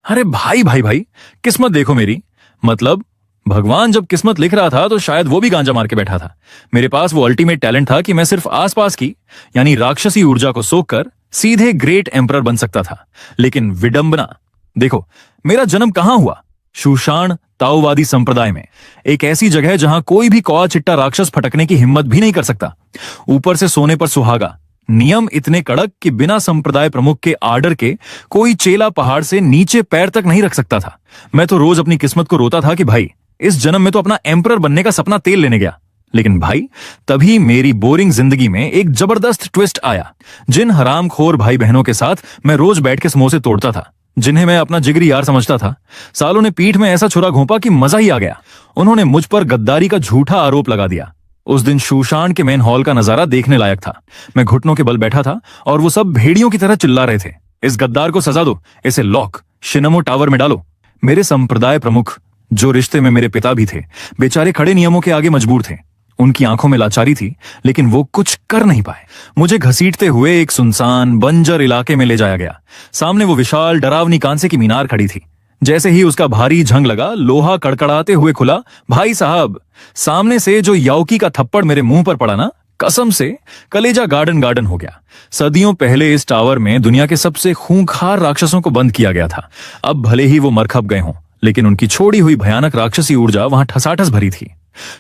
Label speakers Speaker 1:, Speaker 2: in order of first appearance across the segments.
Speaker 1: अरे भाई भाई भाई, किस्मत देखो मेरी। मतलब भगवान जब किस्मत लिख रहा था तो शायद वो भी गांजा मार के बैठा था। मेरे पास वो अल्टीमेट टैलेंट था कि मैं सिर्फ आसपास की यानी राक्षसी ऊर्जा को सोख कर सीधे ग्रेट एम्परर बन सकता था। लेकिन विडंबना देखो, मेरा जन्म कहां हुआ? शूशान ताओवादी संप्रदाय में, एक ऐसी जगह जहां कोई भी कौआ चिट्टा राक्षस फटकने की हिम्मत भी नहीं कर सकता। ऊपर से सोने पर सुहागा, नियम इतने कड़क कि बिना संप्रदाय प्रमुख के आर्डर के कोई चेला पहाड़ से नीचे पैर तक नहीं रख सकता था। मैं तो रोज अपनी किस्मत को रोता था कि भाई इस जन्म में तो अपना एम्परर बनने का सपना तेल लेने गया। लेकिन भाई तभी मेरी बोरिंग जिंदगी में एक जबरदस्त ट्विस्ट आया। जिन हरामखोर भाई बहनों के साथ मैं रोज बैठ के समोसे तोड़ता था, जिन्हें मैं अपना जिगरी यार समझता था, सालों ने पीठ में ऐसा छुरा घोंपा कि मजा ही आ गया। उन्होंने मुझ पर गद्दारी का झूठा आरोप लगा दिया। उस दिन शूशान के मेन हॉल का नजारा देखने लायक था। मैं घुटनों के बल बैठा था और वो सब भेड़ियों की तरह चिल्ला रहे थे, इस गद्दार को सजा दो, इसे लॉक शिनमो टावर में डालो। मेरे संप्रदाय प्रमुख, जो रिश्ते में मेरे पिता भी थे, बेचारे खड़े नियमों के आगे मजबूर थे। उनकी आंखों में लाचारी थी, लेकिन वो कुछ कर नहीं पाए। मुझे घसीटते हुए एक सुनसान बंजर इलाके में ले जाया गया। सामने वो विशाल डरावनी कांसे की मीनार खड़ी थी। जैसे ही उसका भारी झंग लगा, लोहा कड़कड़ाते हुए खुला। भाई साहब, सामने से जो याओकी का थप्पड़ मेरे मुंह पर पड़ा ना, कसम से कलेजा गार्डन गार्डन हो गया। सदियों पहले इस टावर में दुनिया के सबसे खूंखार राक्षसों को बंद किया गया था। अब भले ही वो मरखप गए हों, लेकिन उनकी छोड़ी हुई भयानक राक्षसी ऊर्जा वहां ठसाठस भरी थी।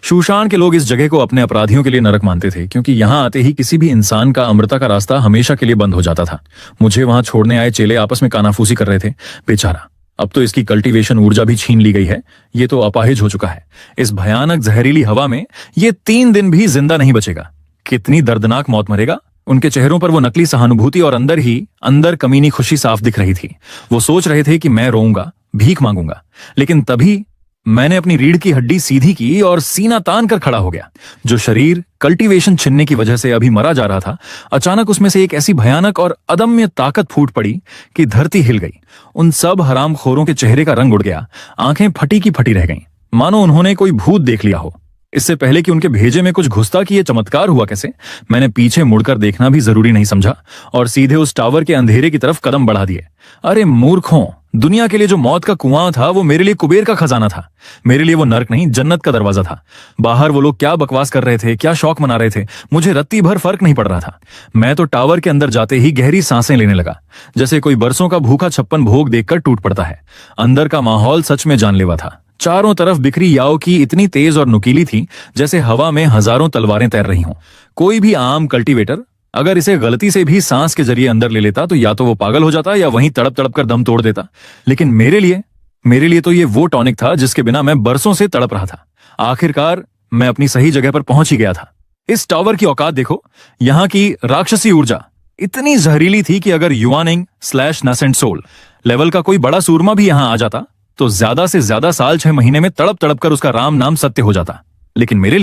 Speaker 1: शूशान के लोग इस जगह को अपने अपराधियों के लिए नरक मानते थे, क्योंकि यहां आते ही किसी भी इंसान का अमृता का रास्ता हमेशा के लिए बंद हो जाता था। मुझे वहां छोड़ने आए चेले आपस में कानाफूसी कर रहे थे। बेचारा, अब तो इसकी कल्टीवेशन ऊर्जा भी छीन ली गई है। ये तो अपाहिज हो चुका है। इस भयानक जहरीली हवा में ये 3 दिन भी जिंदा नहीं बचेगा। कितनी दर्दनाक मौत मरेगा। उनके चेहरों पर वो नकली सहानुभूति और अंदर ही अंदर कमीनी खुशी साफ दिख रही थी। वो सोच रहे थे कि मैं रोऊंगा, भीख मांगूंगा। लेकिन तभी मैंने अपनी रीढ़ की हड्डी सीधी की और सीना तान कर खड़ा हो गया। जो शरीर कल्टीवेशन छिनने की वजह से अभी मरा जा रहा था, अचानक उसमें से एक ऐसी भयानक और अदम्य ताकत फूट पड़ी कि धरती हिल गई। उन सब हरामखोरों के चेहरे का रंग उड़ गया। आंखें फटी की फटी रह गईं, मानो उन्होंने कोई भूत देख लिया हो। इससे पहले कि उनके भेजे में कुछ घुसता कि ये चमत्कार हुआ कैसे, मैंने पीछे मुड़कर देखना भी जरूरी नहीं समझा और सीधे उस टावर के अंधेरे की तरफ कदम बढ़ा दिए। अरे मूर्खों, दुनिया के लिए जो मौत का कुआं था, वो मेरे लिए कुबेर का खजाना था। मेरे लिए वो नर्क नहीं, जन्नत का दरवाजा था। बाहर वो लोग क्या बकवास कर रहे थे, क्या शौक मना रहे थे, मुझे रत्ती भर फर्क नहीं पड़ रहा था। मैं तो टावर के अंदर जाते ही गहरी सांसें लेने लगा, जैसे कोई बरसों का भूखा 56 भोग देखकर टूट पड़ता है। अंदर का माहौल सच में जानलेवा था। चारों तरफ बिखरी याओ की इतनी तेज और नुकीली थी, जैसे हवा में हजारों तलवारें तैर रही हों। कोई भी आम कल्टीवेटर अगर इसे गलती से भी सांस के जरिए अंदर ले लेता तो या तो वो पागल हो जाता या वहीं तड़प तड़प कर दम तोड़ देता। लेकिन मेरे लिए तो ये वो टॉनिक था जिसके बिना मैं बरसों से तड़प रहा था। आखिरकार मैं अपनी सही जगह पर पहुंच ही गया था। इस टावर की औकात देखो। यहाँ की राक्षसी ऊर्जा इतनी जहरीली थी कि अगर युआनिंग/नसेंट सोल लेवल का कोई बड़ा सूरमा भी यहां आ जाता तो ज्यादा से ज्यादा साल 6 महीने में तड़प तड़प कर उसका राम नाम सत्य हो जाता। लेकिन मेरे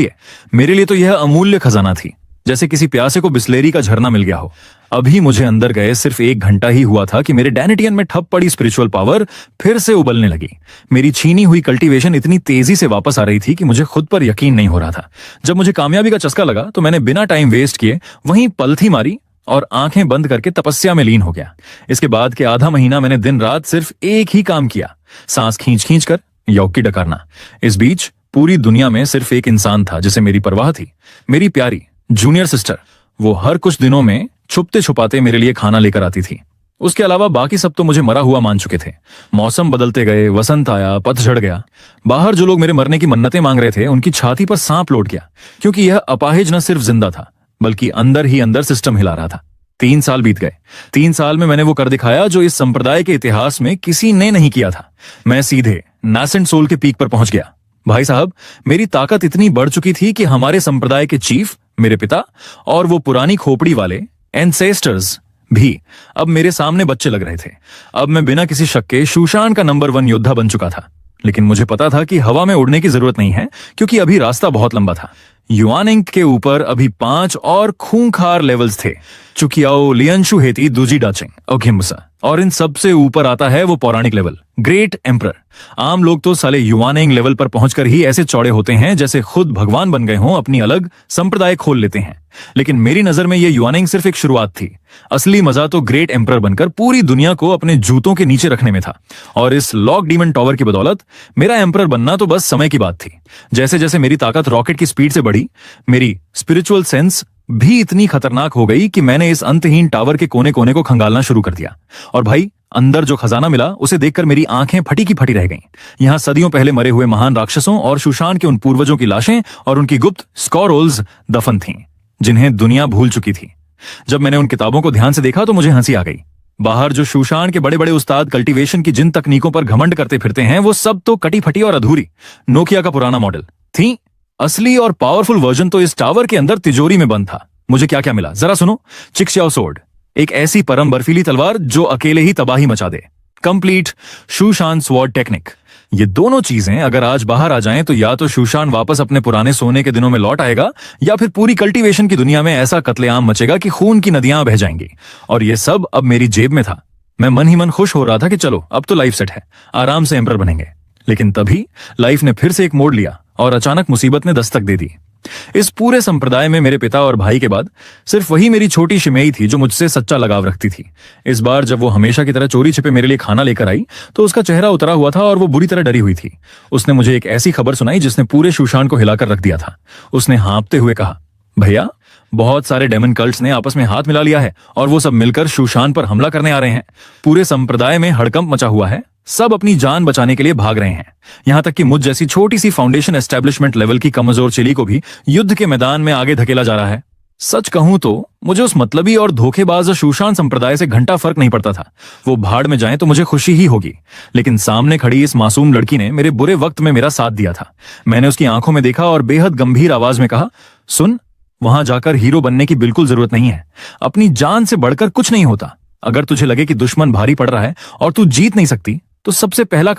Speaker 1: लिए तो यह अमूल्य खजाना थी, जैसे किसी प्यासे को बिस्लेरी का झरना मिल गया हो। अभी मुझे अंदर गए सिर्फ 1 घंटा ही हुआ था कि मेरे डैनेटियन में ठप पड़ी स्पिरिचुअल पावर फिर से उबलने लगी। मेरी छीनी हुई कल्टीवेशन इतनी तेजी से वापस आ रही थी कि मुझे खुद पर यकीन नहीं हो रहा था। जब मुझे कामयाबी का चस्का लगा तो मैंने बिना टाइम वेस्ट किए वहीं पलथी मारी और आंखें बंद करके तपस्या में लीन हो गया। इसके बाद के आधा महीना मैंने दिन रात सिर्फ एक ही काम किया, सांस खींच खींच कर यौकी डकारना। इस बीच पूरी दुनिया में सिर्फ एक इंसान था जिसे मेरी परवाह थी, मेरी प्यारी जूनियर सिस्टर। वो हर कुछ दिनों में छुपते छुपाते मेरे लिए खाना लेकर आती थी। उसके अलावा बाकी सब तो मुझे मरा हुआ मान चुके थे। मौसम बदलते गए, वसंत आया, पतझड़ गया। बाहर जो लोग मेरे मरने की मन्नतें मांग रहे थे, उनकी छाती पर सांप लौट गया, क्योंकि यह अपाहिज न सिर्फ जिंदा था बल्कि अंदर ही अंदर सिस्टम हिला रहा था। 3 साल बीत गए। 3 साल में मैंने वो कर दिखाया जो इस संप्रदाय के इतिहास में किसी ने नहीं किया था। मैं सीधे नासेंट सोल के पीक पर पहुंच गया। भाई साहब, मेरी ताकत इतनी बढ़ चुकी थी कि हमारे संप्रदाय के चीफ, मेरे पिता, और वो पुरानी खोपड़ी वाले एंसेस्टर्स भी अब मेरे सामने बच्चे लग रहे थे। अब मैं बिना किसी शक के शूशान का नंबर 1 योद्धा बन चुका था। लेकिन मुझे पता था कि हवा में उड़ने की जरूरत नहीं है, क्योंकि अभी रास्ता बहुत लंबा था। युआनिंग के ऊपर अभी 5 और खूंखार लेवल्स थे। चुकियाओ लियंशु हेती दूजी डाचिंग ओखिम्बसा। और इन सबसे ऊपर आता है वो पौराणिक लेवल, ग्रेट एम्परर। आम लोग तो साले युवानेंग लेवल पर पहुंचकर ही ऐसे चौड़े होते हैं जैसे खुद भगवान बन गए हों, अपनी अलग संप्रदाय खोल लेते हैं। लेकिन मेरी नजर में ये युवानेंग सिर्फ एक शुरुआत थी। असली मजा तो ग्रेट एम्परर बनकर पूरी दुनिया को अपने जूतों के नीचे रखने में था। और इस लॉक डीमन टॉवर की बदौलत मेरा एम्परर बनना तो बस समय की बात थी। जैसे जैसे मेरी ताकत रॉकेट की स्पीड से बढ़ी, मेरी स्पिरिचुअल सेंस भी इतनी खतरनाक हो गई कि मैंने इस अंतहीन टावर के कोने कोने को खंगालना शुरू कर दिया। और भाई, अंदर जो खजाना मिला उसे देखकर मेरी आंखें फटी की फटी रह गईं। यहां सदियों पहले मरे हुए महान राक्षसों और शूशान के उन पूर्वजों की लाशें और उनकी गुप्त स्कॉरोल्स दफन थीं, जिन्हें दुनिया भूल चुकी थी। जब मैंने उन किताबों को ध्यान से देखा तो मुझे हंसी आ गई। बाहर जो शूशान के बड़े बड़े उस्ताद कल्टीवेशन की जिन तकनीकों पर घमंड करते फिरते हैं, वो सब तो कटी फटी और अधूरी नोकिया का पुराना मॉडल थी। असली और पावरफुल वर्जन तो इस टावर के अंदर तिजोरी में बंद था। मुझे क्या क्या मिला जरा सुनो। चिक्सियाओ सोर्ड, एक ऐसी परम बर्फीली तलवार जो अकेले ही तबाही मचा दे। कंप्लीट शूशान स्वॉर्ड टेक्निक। ये दोनों चीजें अगर आज बाहर आ जाएं तो या तो शूशान वापस अपने पुराने सोने के दिनों में लौट आएगा, या फिर पूरी कल्टीवेशन की दुनिया में ऐसा कत्लेआम मचेगा कि खून की नदियां बह जाएंगी। और ये सब अब मेरी जेब में था। मैं मन ही मन खुश हो रहा था कि चलो अब तो लाइफ सेट है, आराम से एम्परर बनेंगे। लेकिन तभी लाइफ ने फिर से एक मोड़ लिया और अचानक मुसीबत ने दस्तक दे दी। इस पूरे संप्रदाय में मेरे पिता और भाई के बाद सिर्फ वही मेरी छोटी शिमेई थी जो मुझसे सच्चा लगाव रखती थी। इस बार जब वो हमेशा की तरह चोरी छिपे मेरे लिए खाना लेकर आई तो उसका चेहरा उतरा हुआ था और वो बुरी तरह डरी हुई थी। उसने मुझे एक ऐसी खबर सुनाई जिसने पूरे शूशान को हिलाकर रख दिया था। उसने हाँफते हुए कहा, भैया, बहुत सारे डेमन कल्ट्स ने आपस में हाथ मिला लिया है और वो सब मिलकर शूशान पर हमला करने आ रहे हैं। पूरे संप्रदाय में हड़कंप मचा हुआ है। सब अपनी जान बचाने के लिए भाग रहे हैं। यहां तक कि मुझ जैसी छोटी सी फाउंडेशन एस्टेब्लिशमेंट लेवल की कमजोर चिली को भी युद्ध के मैदान में आगे धकेला जा रहा है। सच कहूं तो मुझे उस मतलबी और धोखेबाज शूशान संप्रदाय से घंटा फर्क नहीं पड़ता था। वो भाड़ में जाए तो मुझे खुशी ही होगी। लेकिन सामने खड़ी इस मासूम लड़की ने मेरे बुरे वक्त में मेरा साथ दिया था। मैंने उसकी आंखों में देखा और बेहद गंभीर आवाज में कहा, सुन, वहां जाकर हीरो बनने की बिल्कुल जरूरत नहीं है। अपनी जान से बढ़कर कुछ नहीं होता। अगर तुझे लगे कि दुश्मन भारी पड़ रहा है और तू जीत नहीं सकती तो सबसे पहला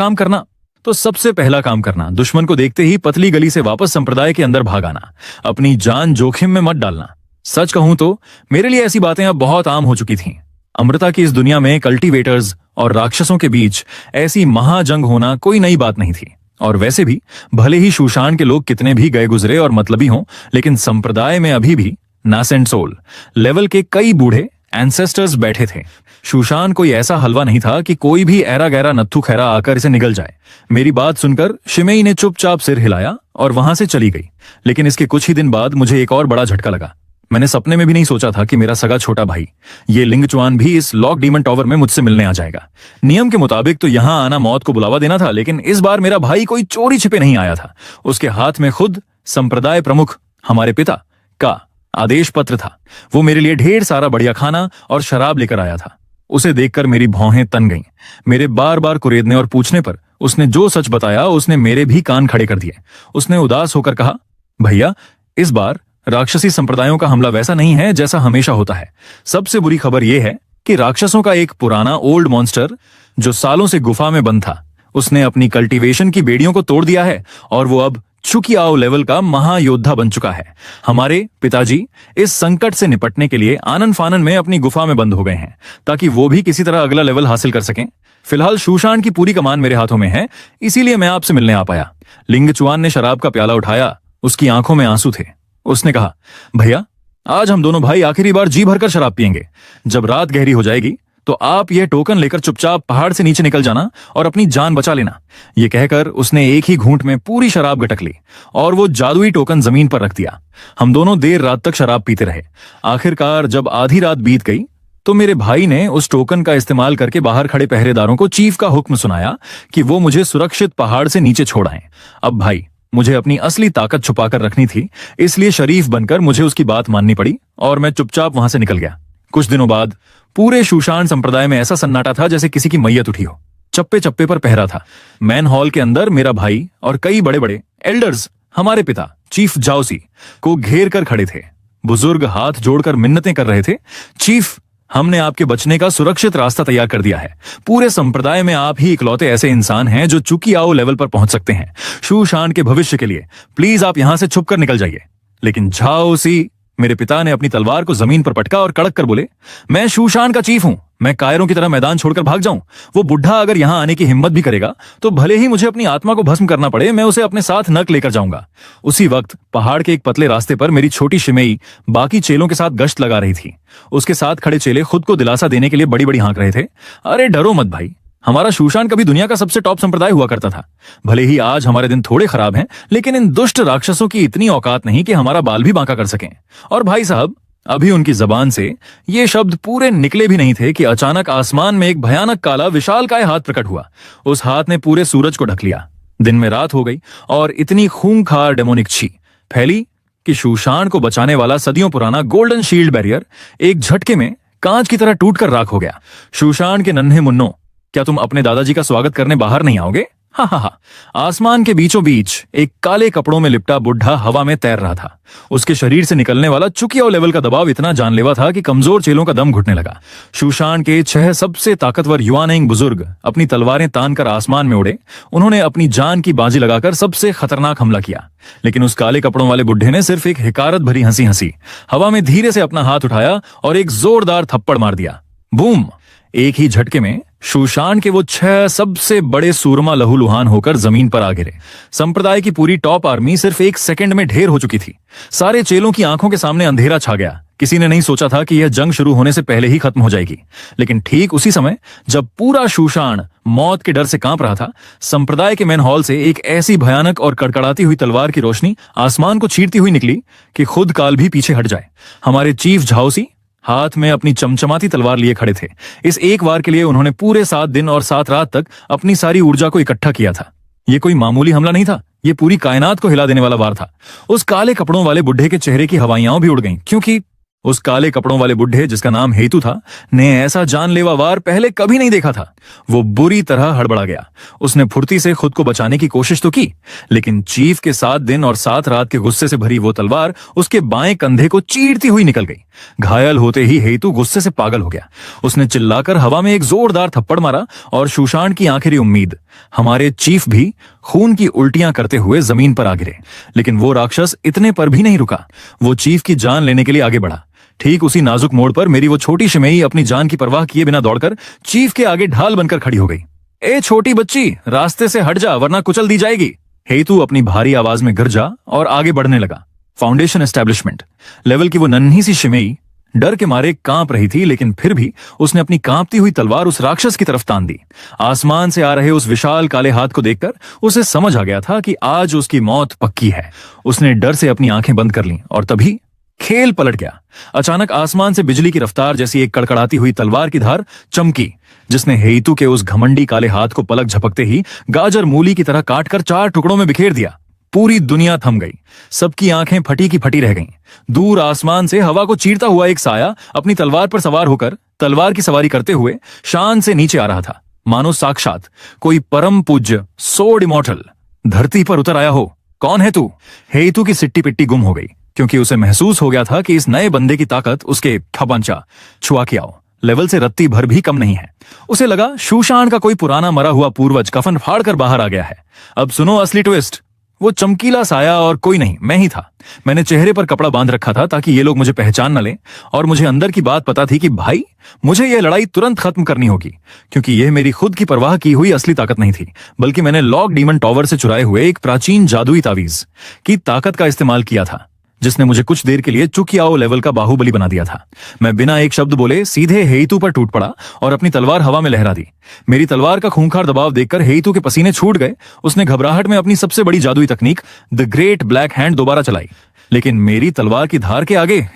Speaker 1: काम करना दुश्मन को देखते ही पतली गली से वापस संप्रदाय के अंदर भाग आना। अपनी जान जोखिम में मत डालना। सच कहूं तो मेरे लिए ऐसी बातें अब बहुत आम हो चुकी थीं। अमृता की इस दुनिया में कल्टीवेटर्स और राक्षसों के बीच ऐसी महाजंग होना कोई नई बात नहीं थी। और वैसे भी भले ही शूशान के लोग कितने भी गए गुजरे और मतलबी हों, लेकिन संप्रदाय में अभी भी नासेंट सोल लेवल के कई बूढ़े एंसेस्टर्स बैठे थे। शूशान कोई ऐसा हलवा नहीं था कि कोई भी ऐरा गैरा नत्थु खैरा आकर इसे निगल जाए। मेरी बात सुनकर शिमेई ने चुपचाप सिर हिलाया और वहां से चली गई। लेकिन इसके कुछ ही दिन बाद मुझे एक और बड़ा झटका लगा। मैंने सपने में भी नहीं सोचा था कि मेरा सगा छोटा भाई ये लिंगचुआन भी इस लॉक डीमन टावर में मुझसे मिलने आ जाएगा। नियम के मुताबिक तो यहां आना मौत को बुलावा देना था, लेकिन इस बार मेरा भाई कोई चोरी छिपे नहीं आया था। उसके हाथ में खुद संप्रदाय प्रमुख हमारे पिता का आदेश पत्र था। वो मेरे लिए ढेर सारा बढ़िया खाना और शराब लेकर आया था। उसे देखकर मेरी भौहें तन गईं। मेरे बार बार कुरेदने और पूछने पर उसने जो सच बताया उसने मेरे भी कान खड़े कर दिए। उसने उदास होकर कहा, भैया, इस बार राक्षसी संप्रदायों का हमला वैसा नहीं है जैसा हमेशा होता है। सबसे बुरी खबर यह है कि राक्षसों का एक पुराना ओल्ड मॉन्स्टर जो सालों से गुफा में बंद था, उसने अपनी कल्टीवेशन की बेड़ियों को तोड़ दिया है और वो अब चुकियाओ लेवल का महायोद्धा बन चुका है। हमारे पिताजी इस संकट से निपटने के लिए आनन फानन में अपनी गुफा में बंद हो गए हैं ताकि वो भी किसी तरह अगला लेवल हासिल कर सकें। फिलहाल शूशान की पूरी कमान मेरे हाथों में है, इसीलिए मैं आपसे मिलने आ पाया। लिंगचुआन ने शराब का प्याला उठाया। उसकी आंखों में आंसू थे। उसने कहा, भैया, आज हम दोनों भाई आखिरी बार जी भरकर शराब पियेंगे। जब रात गहरी हो जाएगी तो आप यह टोकन लेकर चुपचाप पहाड़ से नीचे निकल जाना और अपनी जान बचा लेना। ये कहकर उसने एक ही घूंट में पूरी शराब गटक ली और वो जादुई टोकन जमीन पर रख दिया। हम दोनों देर रात तक शराब पीते रहे। आखिरकार जब आधी रात बीत गई तो मेरे भाई ने उस टोकन का इस्तेमाल करके बाहर खड़े पहरेदारों को चीफ का हुक्म सुनाया कि वो मुझे सुरक्षित पहाड़ से नीचे छोड़ आएं। अब भाई, मुझे अपनी असली ताकत छुपाकर रखनी थी, इसलिए शरीफ बनकर मुझे उसकी बात माननी पड़ी और मैं चुपचाप वहां से निकल गया। कुछ दिनों बाद पूरे शूशान संप्रदाय में ऐसा सन्नाटा था जैसे किसी की मैयत उठी हो। चप्पे चप्पे पर पहरा था। मैन हॉल के अंदर मेरा भाई और कई बड़े बड़े एल्डर्स हमारे पिता चीफ जाओसी को घेर कर खड़े थे। बुजुर्ग हाथ जोड़कर मिन्नतें कर रहे थे, चीफ, हमने आपके बचने का सुरक्षित रास्ता तैयार कर दिया है। पूरे संप्रदाय में आप ही इकलौते ऐसे इंसान हैं जो चुकियाओ लेवल पर पहुंच सकते हैं। शूशान के भविष्य के लिए प्लीज आप यहां से छुपकर निकल जाइए। लेकिन जाओसी मेरे पिता ने अपनी तलवार को जमीन पर पटका और कड़क कर बोले, मैं शूशान का चीफ हूं, मैं कायरों की तरह मैदान छोड़कर भाग जाऊं। वो बुढ़ा अगर यहां आने की हिम्मत भी करेगा तो भले ही मुझे अपनी आत्मा को भस्म करना पड़े, मैं उसे अपने साथ नक लेकर जाऊंगा। उसी वक्त पहाड़ के एक पतले रास्ते पर मेरी छोटी शिमेई बाकी चेलों के साथ गश्त लगा रही थी। उसके साथ खड़े चेले खुद को दिलासा देने के लिए बड़ी बड़ी हाँक रहे थे, अरे डरो मत भाई, हमारा शूशान कभी दुनिया का सबसे टॉप संप्रदाय हुआ करता था। भले ही आज हमारे दिन थोड़े खराब हैं, लेकिन इन दुष्ट राक्षसों की इतनी औकात नहीं कि हमारा बाल भी बांका कर सकें। और भाई साहब, अभी उनकी जबान से ये शब्द पूरे निकले भी नहीं थे कि अचानक आसमान में एक भयानक काला विशालकाय हाथ प्रकट हुआ। उस हाथ ने पूरे सूरज को ढक लिया। दिन में रात हो गई और इतनी खूंखार डेमोनिक छी फैली कि शूशान को बचाने वाला सदियों पुराना गोल्डन शील्ड बैरियर एक झटके में कांच की तरह टूटकर राख हो गया। शूशान के नन्हे मुन्नों, क्या तुम अपने दादाजी का स्वागत करने बाहर नहीं आओगे? हाँ हाँ हाँ। आसमान के बीचों बीच एक काले कपड़ों में लिपटा बुढ़ा हवा में तैर रहा था। उसके शरीर से निकलने वाला चुकिया लेवल का दबाव इतना जानलेवा था कि कमजोर चेलों का दम घुटने लगा। शूशान के 6 सबसे ताकतवर युवानेंग बुजुर्ग अपनी तलवारें तानकर आसमान में उड़े। उन्होंने अपनी जान की बाजी लगाकर सबसे खतरनाक हमला किया, लेकिन उस काले कपड़ों वाले बुढ़े ने सिर्फ एक हिकारत भरी हंसी हंसी, हवा में धीरे से अपना हाथ उठाया और एक जोरदार थप्पड़ मार दिया। बूम! एक ही झटके में शूशान के वो 6 सबसे बड़े सूरमा लहूलुहान होकर जमीन पर आ गिरे। संप्रदाय की पूरी टॉप आर्मी सिर्फ 1 सेकंड में ढेर हो चुकी थी। सारे चेलों की आंखों के सामने अंधेरा छा गया। किसी ने नहीं सोचा था कि यह जंग शुरू होने से पहले ही खत्म हो जाएगी। लेकिन ठीक उसी समय जब पूरा शूशान मौत के डर से कांप रहा था, संप्रदाय के मेन हॉल से एक ऐसी भयानक और कड़कड़ाती हुई तलवार की रोशनी आसमान को चीरती हुई निकली कि खुद काल भी पीछे हट जाए। हमारे चीफ झाउसी हाथ में अपनी चमचमाती तलवार लिए खड़े थे। इस एक वार के लिए उन्होंने पूरे 7 दिन और 7 रात तक अपनी सारी ऊर्जा को इकट्ठा किया था। ये कोई मामूली हमला नहीं था, ये पूरी कायनात को हिला देने वाला वार था। उस काले कपड़ों वाले बुढ़े के चेहरे की हवाइयां भी उड़ गईं, क्योंकि उस काले कपड़ों वाले बुढ़े, जिसका नाम हेतु था, ने ऐसा जानलेवा वार पहले कभी नहीं देखा था। वो बुरी तरह हड़बड़ा गया। उसने फुर्ती से खुद को बचाने की कोशिश तो की, लेकिन चीफ के 7 दिन और 7 रात के गुस्से से भरी वो तलवार उसके बाएं कंधे को चीरती हुई निकल गई। घायल होते ही हेतु गुस्से से पागल हो गया। उसने चिल्लाकर हवा में एक जोरदार थप्पड़ मारा और शूशान की आखिरी उम्मीद, हमारे चीफ भी खून की उल्टियां करते हुए जमीन पर आ गिरे। लेकिन वो राक्षस इतने पर भी नहीं रुका। वो चीफ की जान लेने के लिए आगे बढ़ा। ठीक उसी नाजुक मोड़ पर मेरी वो छोटी शिमेई अपनी जान की परवाह किए बिना दौड़कर चीफ के आगे ढाल बनकर खड़ी हो गई। ए छोटी बच्ची, रास्ते से हट जा वरना कुचल दी जाएगी। हेतु अपनी भारी आवाज में गरजा और आगे बढ़ने लगा। फाउंडेशन एस्टेब्लिशमेंट लेवल की वो नन्ही सी शिमेई डर के मारे कांप रही थी, लेकिन फिर भी उसने अपनी कांपती हुई तलवार उस राक्षस की तरफ तान दी। आसमान से आ रहे उस विशाल काले हाथ को देखकर उसे समझ आ गया था कि आज उसकी मौत पक्की है। उसने डर से अपनी आंखें बंद कर लीं और तभी खेल पलट गया। अचानक आसमान से बिजली की रफ्तार जैसी एक कड़कड़ाती हुई तलवार की धार चमकी, जिसने हेतु के उस घमंडी काले हाथ को पलक झपकते ही गाजर मूली की तरह काटकर 4 टुकड़ों में बिखेर दिया। पूरी दुनिया थम गई। सबकी आंखें फटी की फटी रह गईं। दूर आसमान से हवा को चीरता हुआ एक साया अपनी तलवार पर सवार होकर तलवार की सवारी करते हुए शान से नीचे आ रहा था, मानो साक्षात कोई परम पूज्य सोर्ड इमॉर्टल धरती पर उतर आया हो। कौन है तू? हेतु की सिट्टी पिट्टी गुम हो गई, क्योंकि उसे महसूस हो गया था कि इस नए बंदे की ताकत उसके खपंचा छुआ के आओ लेवल से रत्ती भर भी कम नहीं है। उसे लगा शूशान का कोई पुराना मरा हुआ पूर्वज कफन फाड़ कर बाहर आ गया है। अब सुनो असली ट्विस्ट। वो चमकीला साया और कोई नहीं, मैं ही था। मैंने चेहरे पर कपड़ा बांध रखा था ताकि ये लोग मुझे पहचान न लें, और मुझे अंदर की बात पता थी कि भाई, मुझे यह लड़ाई तुरंत खत्म करनी होगी, क्योंकि यह मेरी खुद की परवाह की हुई असली ताकत नहीं थी, बल्कि मैंने लॉक डीमन टॉवर से चुराए हुए एक प्राचीन जादुई तावीज की ताकत का इस्तेमाल किया था, जिसने मुझे कुछ देर के लिए चुकियाओ लेवल का बाहुबली बना दिया था। मैं बिना एक शब्द बोले सीधे हेतु पर टूट पड़ा और अपनी तलवार हवा में लहरा दी। मेरी तलवार का खूंखार दबाव देखकर हेतु के पसीने छूट गए। उसने घबराहट में अपनी सबसे बड़ी जादुई तकनीक द ग्रेट ब्लैक हैंड दोबारा चलाई, लेकिन मेरी तलवार की धार के आगे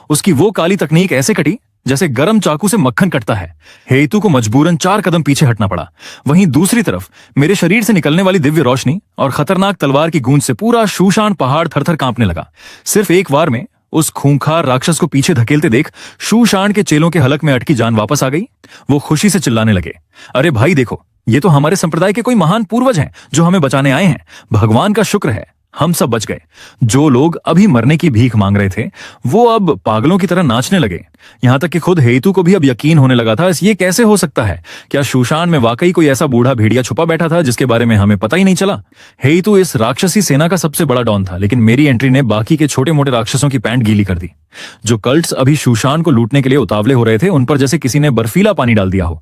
Speaker 1: उसकी वो काली तकनीक ऐसे कटी जैसे गरम चाकू से मक्खन कटता है। हेतु को मजबूरन 4 कदम पीछे हटना पड़ा। वहीं दूसरी तरफ मेरे शरीर से निकलने वाली दिव्य रोशनी और खतरनाक तलवार की गूंज से पूरा शूशान पहाड़ थरथर कांपने लगा। सिर्फ एक वार में उस खूंखार राक्षस को पीछे धकेलते देख शूशान के चेलों के हलक में अटकी जान वापस आ गई। वो खुशी से चिल्लाने लगे, अरे भाई देखो, ये तो हमारे संप्रदाय के कोई महान पूर्वज हैं जो हमें बचाने आए हैं। भगवान का शुक्र है, हम सब बच गए। जो लोग अभी मरने की भीख मांग रहे थे वो अब पागलों की तरह नाचने लगे। यहां तक कि खुद हेतु को भी अब यकीन होने लगा था, ये कैसे हो सकता है? क्या शूशान में वाकई कोई ऐसा बूढ़ा भेड़िया छुपा बैठा था जिसके बारे में हमें पता ही नहीं चला? हेतु इस राक्षसी सेना का सबसे बड़ा डॉन था, लेकिन मेरी एंट्री ने बाकी के छोटे मोटे राक्षसों की पैंट गीली कर दी। जो कल्ट्स अभी शूशान को लूटने के लिए उतावले हो रहे थे, उन पर जैसे किसी ने बर्फीला पानी डाल दिया हो।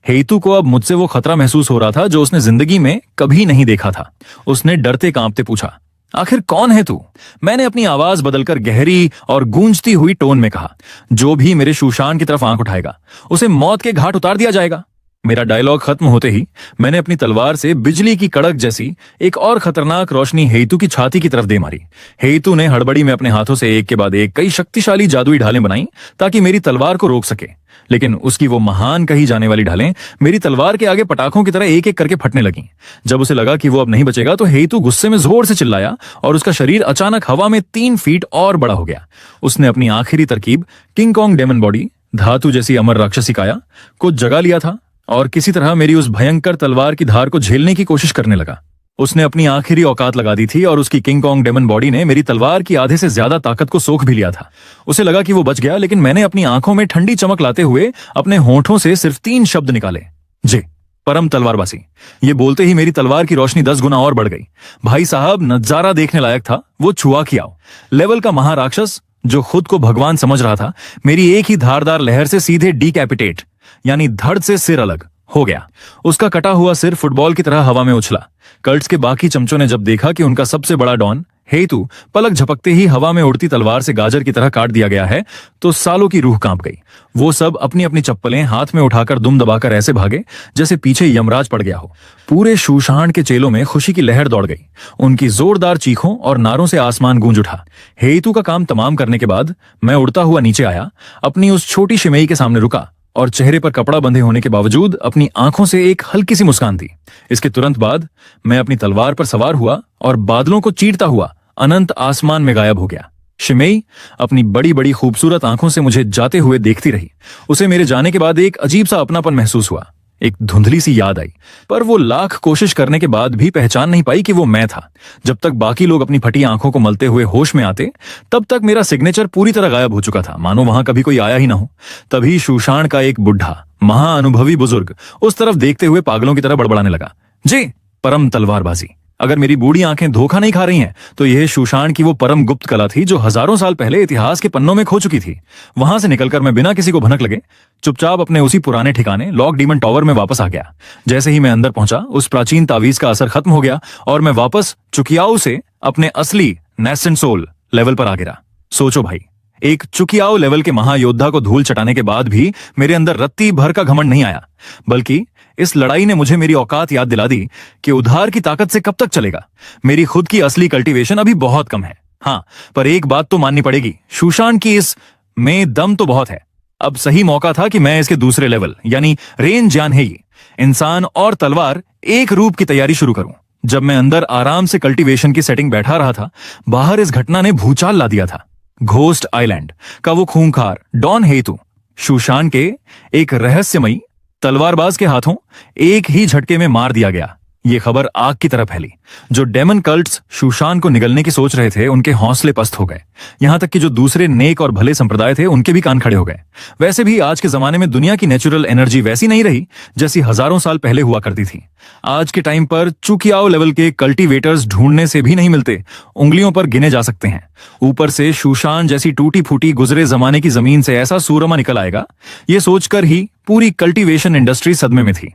Speaker 1: हेतु को अब मुझसे वो खतरा महसूस हो रहा था जो उसने जिंदगी में कभी नहीं देखा था। उसने डरते कांपते पूछा, आखिर कौन है तू? मैंने अपनी आवाज बदलकर गहरी और गूंजती हुई टोन में कहा, जो भी मेरे शूशान की तरफ आंख उठाएगा उसे मौत के घाट उतार दिया जाएगा। मेरा डायलॉग खत्म होते ही मैंने अपनी तलवार से बिजली की कड़क जैसी एक और खतरनाक रोशनी हेतु की छाती की तरफ दे मारी। हेतु ने हड़बड़ी में अपने हाथों से एक के बाद एक कई शक्तिशाली जादुई ढालें बनाई ताकि मेरी तलवार को रोक सके, लेकिन उसकी वो महान कही जाने वाली ढालें मेरी तलवार के आगे पटाखों की तरह एक एक करके फटने लगीं। जब उसे लगा कि वो अब नहीं बचेगा तो हेतु गुस्से में जोर से चिल्लाया और उसका शरीर अचानक हवा में 3 फीट और बड़ा हो गया। उसने अपनी आखिरी तरकीब किंग कॉन्ग डेमन बॉडी, धातु जैसी अमर राक्षसी काया को जगा लिया था और किसी तरह मेरी उस भयंकर तलवार की धार को झेलने की कोशिश करने लगा। उसने अपनी आखिरी औकात लगा दी थी और उसकी किंग कॉन्ग डेमन बॉडी ने मेरी तलवार की आधे से ज्यादा ताकत को सोख भी लिया था। उसे लगा कि वो बच गया, लेकिन मैंने अपनी आंखों में ठंडी चमक लाते हुए अपने होंठों से सिर्फ 3 शब्द निकाले, जे परम तलवारबाजी। ये बोलते ही मेरी तलवार की रोशनी 10 गुना और बढ़ गई। भाई साहब, नजारा देखने लायक था। वो छुआ खियाओ लेवल का महाराक्षस जो खुद को भगवान समझ रहा था, मेरी एक ही धारदार लहर से सीधे डीकैपिटेट यानी धड़ से सिर अलग हो गया। उसका कटा हुआ सिर फुटबॉल की तरह हवा में उछला। कल्ट्स के बाकी चमचों ने जब देखा कि उनका सबसे बड़ा डॉन हेतु पलक झपकते ही हवा में उड़ती तलवार से गाजर की तरह काट दिया गया है, तो सालों की रूह कांप गई। वो सब अपनी अपनी चप्पलें हाथ में उठाकर दुम दबाकर ऐसे भागे जैसे पीछे यमराज पड़ गया हो। पूरे शूशान के चेलों में खुशी की लहर दौड़ गई। उनकी जोरदार चीखों और नारों से आसमान गूंज उठा। हेतु का काम तमाम करने के बाद मैं उड़ता हुआ नीचे आया, अपनी उस छोटी शिमेई के सामने रुका और चेहरे पर कपड़ा बंधे होने के बावजूद अपनी आंखों से एक हल्की सी मुस्कान थी। इसके तुरंत बाद मैं अपनी तलवार पर सवार हुआ और बादलों को चीरता हुआ अनंत आसमान में गायब हो गया। शिमेई अपनी बड़ी बड़ी खूबसूरत आंखों से मुझे जाते हुए देखती रही। उसे मेरे जाने के बाद एक अजीब सा अपनापन महसूस हुआ। एक धुंधली सी याद आई, पर वो लाख कोशिश करने के बाद भी पहचान नहीं पाई कि वो मैं था। जब तक बाकी लोग अपनी फटी आंखों को मलते हुए होश में आते, तब तक मेरा सिग्नेचर पूरी तरह गायब हो चुका था, मानो वहां कभी कोई आया ही ना हो। तभी शूशान का एक बुढ़ा महाअनुभवी बुजुर्ग उस तरफ देखते हुए पागलों की तरह बड़बड़ाने लगा, जी परम तलवारबाजी। अगर मेरी बूढ़ी आंखें धोखा नहीं खा रही हैं, तो यह शूशान की वो परम गुप्त कला थी जो हजारों साल पहले इतिहास के पन्नों में खो चुकी थी। वहां से निकलकर मैं बिना किसी को भनक लगे चुपचाप अपने उसी पुराने ठिकाने लॉक डीमन टावर में वापस आ गया। जैसे ही मैं अंदर पहुंचा, उस प्राचीन तावीज का असर खत्म हो गया और मैं वापस चुकियाओ से अपने असली नेसेंट सोल लेवल पर आ गिरा। सोचो भाई, एक चुकियाओ लेवल के महायोद्धा को धूल चटाने के बाद भी मेरे अंदर रत्ती भर का घमंड नहीं आया, बल्कि इस लड़ाई ने मुझे मेरी औकात याद दिला दी कि उधार की ताकत से कब तक चलेगा। मेरी खुद की असली कल्टीवेशन अभी बहुत कम है, हाँ, पर एक बात तो माननी पड़ेगी, शूशान की इस में दम तो बहुत है। अब सही मौका था कि मैं इसके दूसरे लेवल यानी रेन जानहेई, इंसान और तलवार एक रूप की तैयारी शुरू करूं। जब मैं अंदर आराम से कल्टीवेशन की सेटिंग बैठा रहा था, बाहर इस घटना ने भूचाल ला दिया था। घोस्ट आइलैंड का वो खूंखार डॉन हेतु शूशान के एक रहस्यमयी तलवारबाज के हाथों एक ही झटके में मार दिया गया। ये खबर आग की तरह फैली। जो डेमन कल्ट्स शूशान को निगलने की सोच रहे थे, उनके हौसले पस्त हो गए। यहां तक कि जो दूसरे नेक और भले संप्रदाय थे, उनके भी कान खड़े हो गए। वैसे भी आज के जमाने में दुनिया की नेचुरल एनर्जी वैसी नहीं रही जैसी हजारों साल पहले हुआ करती थी। आज के टाइम पर चुकियाओ लेवल के कल्टीवेटर्स ढूंढने से भी नहीं मिलते, उंगलियों पर गिने जा सकते हैं। ऊपर से शूशान जैसी टूटी फूटी गुजरे जमाने की जमीन से ऐसा सूरमा निकल आएगा, ये सोचकर ही पूरी कल्टीवेशन इंडस्ट्री सदमे में थी।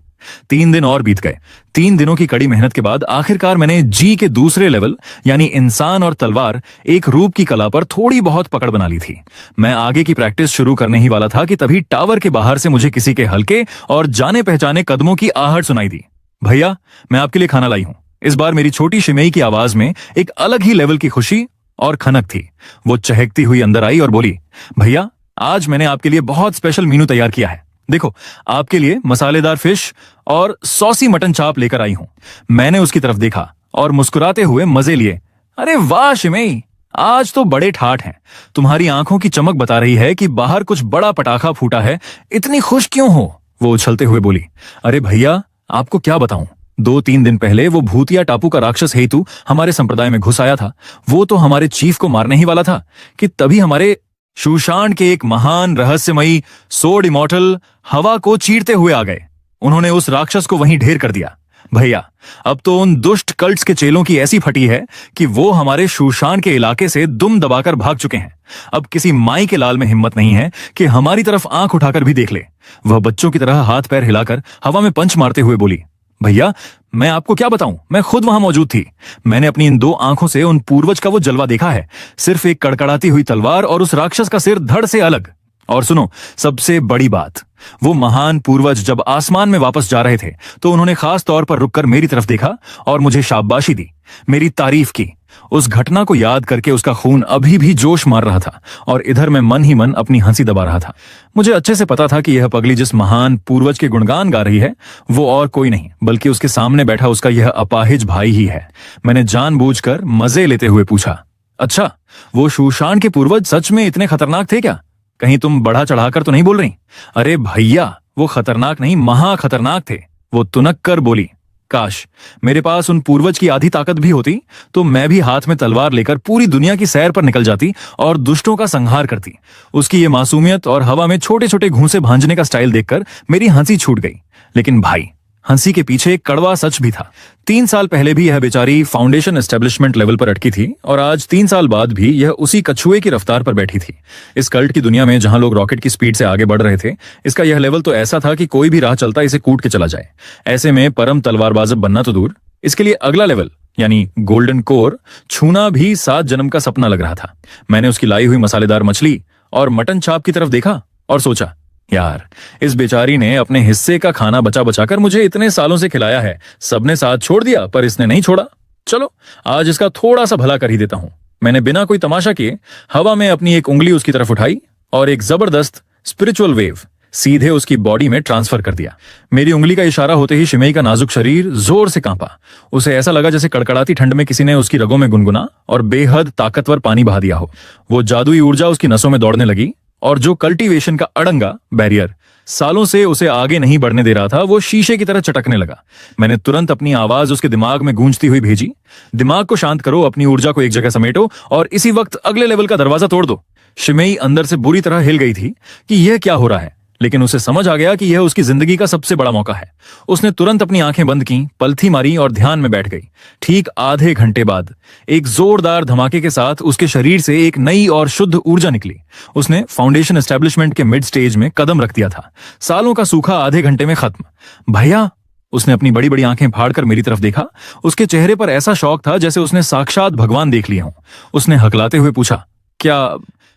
Speaker 1: 3 दिन और बीत गए। 3 दिनों की कड़ी मेहनत के बाद आखिरकार मैंने जी के दूसरे लेवल यानी इंसान और तलवार एक रूप की कला पर थोड़ी बहुत पकड़ बना ली थी। मैं आगे की प्रैक्टिस शुरू करने ही वाला था कि तभी टावर के बाहर से मुझे किसी के हल्के और जाने पहचाने कदमों की आहट सुनाई दी। भैया, मैं आपके लिए खाना लाई हूं। इस बार मेरी छोटी शिमेई की आवाज में एक अलग ही लेवल की खुशी और खनक थी। वो चहकती हुई अंदर आई और बोली, भैया, आज मैंने आपके लिए बहुत स्पेशल मेनू तैयार किया है। देखो, आपके लिए मसालेदार फिश और सॉसी मटन चाप लेकर आई हूं। मैंने उसकी तरफ देखा और मुस्कुराते हुए मजे लिए। अरे वाह शिमेई, आज तो बड़े ठाठ हैं। तुम्हारी आंखों की चमक बता रही है कि बाहर कुछ बड़ा पटाखा फूटा है। इतनी खुश क्यों हो? वो उछलते हुए बोली। अरे भैया, आपको क्या बताऊं, 2-3 दिन पहले वो भूतिया टापू का राक्षस हेतु हमारे संप्रदाय में घुस आया था। वो तो हमारे चीफ को मारने ही वाला था कि तभी हमारे शूशान के एक महान रहस्यमयी सोड इमॉर्टल हवा को चीरते हुए आ गए। उन्होंने उस राक्षस को वहीं ढेर कर दिया। भैया, अब तो उन दुष्ट कल्ट्स के चेलों की ऐसी फटी है कि वो हमारे शूशान के इलाके से दुम दबाकर भाग चुके हैं। अब किसी माई के लाल में हिम्मत नहीं है कि हमारी तरफ आंख उठाकर भी देख ले। वह बच्चों की तरह हाथ पैर हिलाकर हवा में पंच मारते हुए बोली, भैया मैं आपको क्या बताऊं, मैं खुद वहां मौजूद थी। मैंने अपनी इन 2 आंखों से उन पूर्वज का वो जलवा देखा है। सिर्फ एक कड़कड़ाती हुई तलवार और उस राक्षस का सिर धड़ से अलग। और सुनो, सबसे बड़ी बात, वो महान पूर्वज जब आसमान में वापस जा रहे थे तो उन्होंने खास तौर पर रुककर मेरी तरफ देखा और मुझे शाबाशी दी, मेरी तारीफ की। उस घटना को याद करके उसका खून अभी भी जोश मार रहा था और इधर मैं मन ही मन अपनी हंसी दबा रहा था। मुझे अच्छे से पता था कि यह पगली जिस महान पूर्वज के गुणगान गा रही है वो और कोई नहीं बल्कि उसके सामने बैठा उसका यह अपाहिज भाई ही है। मैंने जानबूझकर मजे लेते हुए पूछा, अच्छा वो शूशान के पूर्वज सच में इतने खतरनाक थे क्या? कहीं तुम बढ़ा चढ़ाकर तो नहीं बोल रही? अरे भैया, वो खतरनाक नहीं, महा खतरनाक थे। वो तुनक कर बोली, काश मेरे पास उन पूर्वज की आधी ताकत भी होती तो मैं भी हाथ में तलवार लेकर पूरी दुनिया की सैर पर निकल जाती और दुष्टों का संहार करती। उसकी ये मासूमियत और हवा में छोटे छोटे घूंसे भांजने का स्टाइल देखकर मेरी हंसी छूट गई। लेकिन भाई, हंसी के पीछे एक कड़वा सच भी था। 3 साल पहले भी यह बेचारी फाउंडेशन एस्टेब्लिशमेंट लेवल पर अटकी थी और आज 3 साल बाद भी यह उसी कछुए की रफ्तार पर बैठी थी। इस कल्ट की दुनिया में जहां लोग रॉकेट की स्पीड से आगे बढ़ रहे थे, इसका यह लेवल तो ऐसा था कि कोई भी राह चलता इसे कूट के चला जाए। ऐसे में परम तलवारबाज बनना तो दूर, इसके लिए अगला लेवल यानी गोल्डन कोर छूना भी 7 जन्म का सपना लग रहा था। मैंने उसकी लाई हुई मसालेदार मछली और मटन चाप की तरफ देखा और सोचा, यार इस बेचारी ने अपने हिस्से का खाना बचा बचाकर मुझे इतने सालों से खिलाया है। सबने साथ छोड़ दिया पर इसने नहीं छोड़ा। चलो आज इसका थोड़ा सा भला कर ही देता हूं। मैंने बिना कोई तमाशा किए हवा में अपनी एक उंगली उसकी तरफ उठाई और एक जबरदस्त स्पिरिचुअल वेव सीधे उसकी बॉडी में ट्रांसफर कर दिया। मेरी उंगली का इशारा होते ही शिमेई का नाजुक शरीर जोर से कांपा। उसे ऐसा लगा जैसे कड़कड़ाती ठंड में किसी ने उसकी रगों में गुनगुना और बेहद ताकतवर पानी बहा दिया हो। वो जादुई ऊर्जा उसकी नसों में दौड़ने लगी और जो कल्टीवेशन का अड़ंगा बैरियर सालों से उसे आगे नहीं बढ़ने दे रहा था, वो शीशे की तरह चटकने लगा। मैंने तुरंत अपनी आवाज उसके दिमाग में गूंजती हुई भेजी, दिमाग को शांत करो, अपनी ऊर्जा को एक जगह समेटो और इसी वक्त अगले लेवल का दरवाजा तोड़ दो। शिमेई अंदर से बुरी तरह हिल गई थी कि यह क्या हो रहा है, लेकिन उसे समझ आ गया कि यह उसकी जिंदगी का सबसे बड़ा मौका है। उसने तुरंत अपनी आंखें बंद की, पलथी मारी और ध्यान में बैठ गई। ठीक आधे घंटे बाद एक जोरदार धमाके के साथ उसके शरीर से एक नई और शुद्ध ऊर्जा निकली। उसने फाउंडेशन एस्टेब्लिशमेंट के मिड स्टेज में कदम रख दिया था। सालों का सूखा आधे घंटे में खत्म। भैया, उसने अपनी बड़ी बड़ी आंखें फाड़कर मेरी तरफ देखा। उसके चेहरे पर ऐसा शौक था जैसे उसने साक्षात भगवान देख लिए हों। उसने हकलाते हुए पूछा, क्या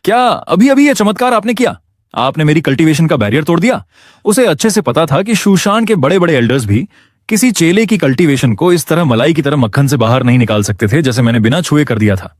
Speaker 1: क्या अभी अभी यह चमत्कार आपने किया? आपने मेरी कल्टीवेशन का बैरियर तोड़ दिया। उसे अच्छे से पता था कि शूशान के बड़े बड़े एल्डर्स भी किसी चेले की कल्टीवेशन को इस तरह मलाई की तरह मक्खन से बाहर नहीं निकाल सकते थे जैसे मैंने बिना छुए कर दिया था।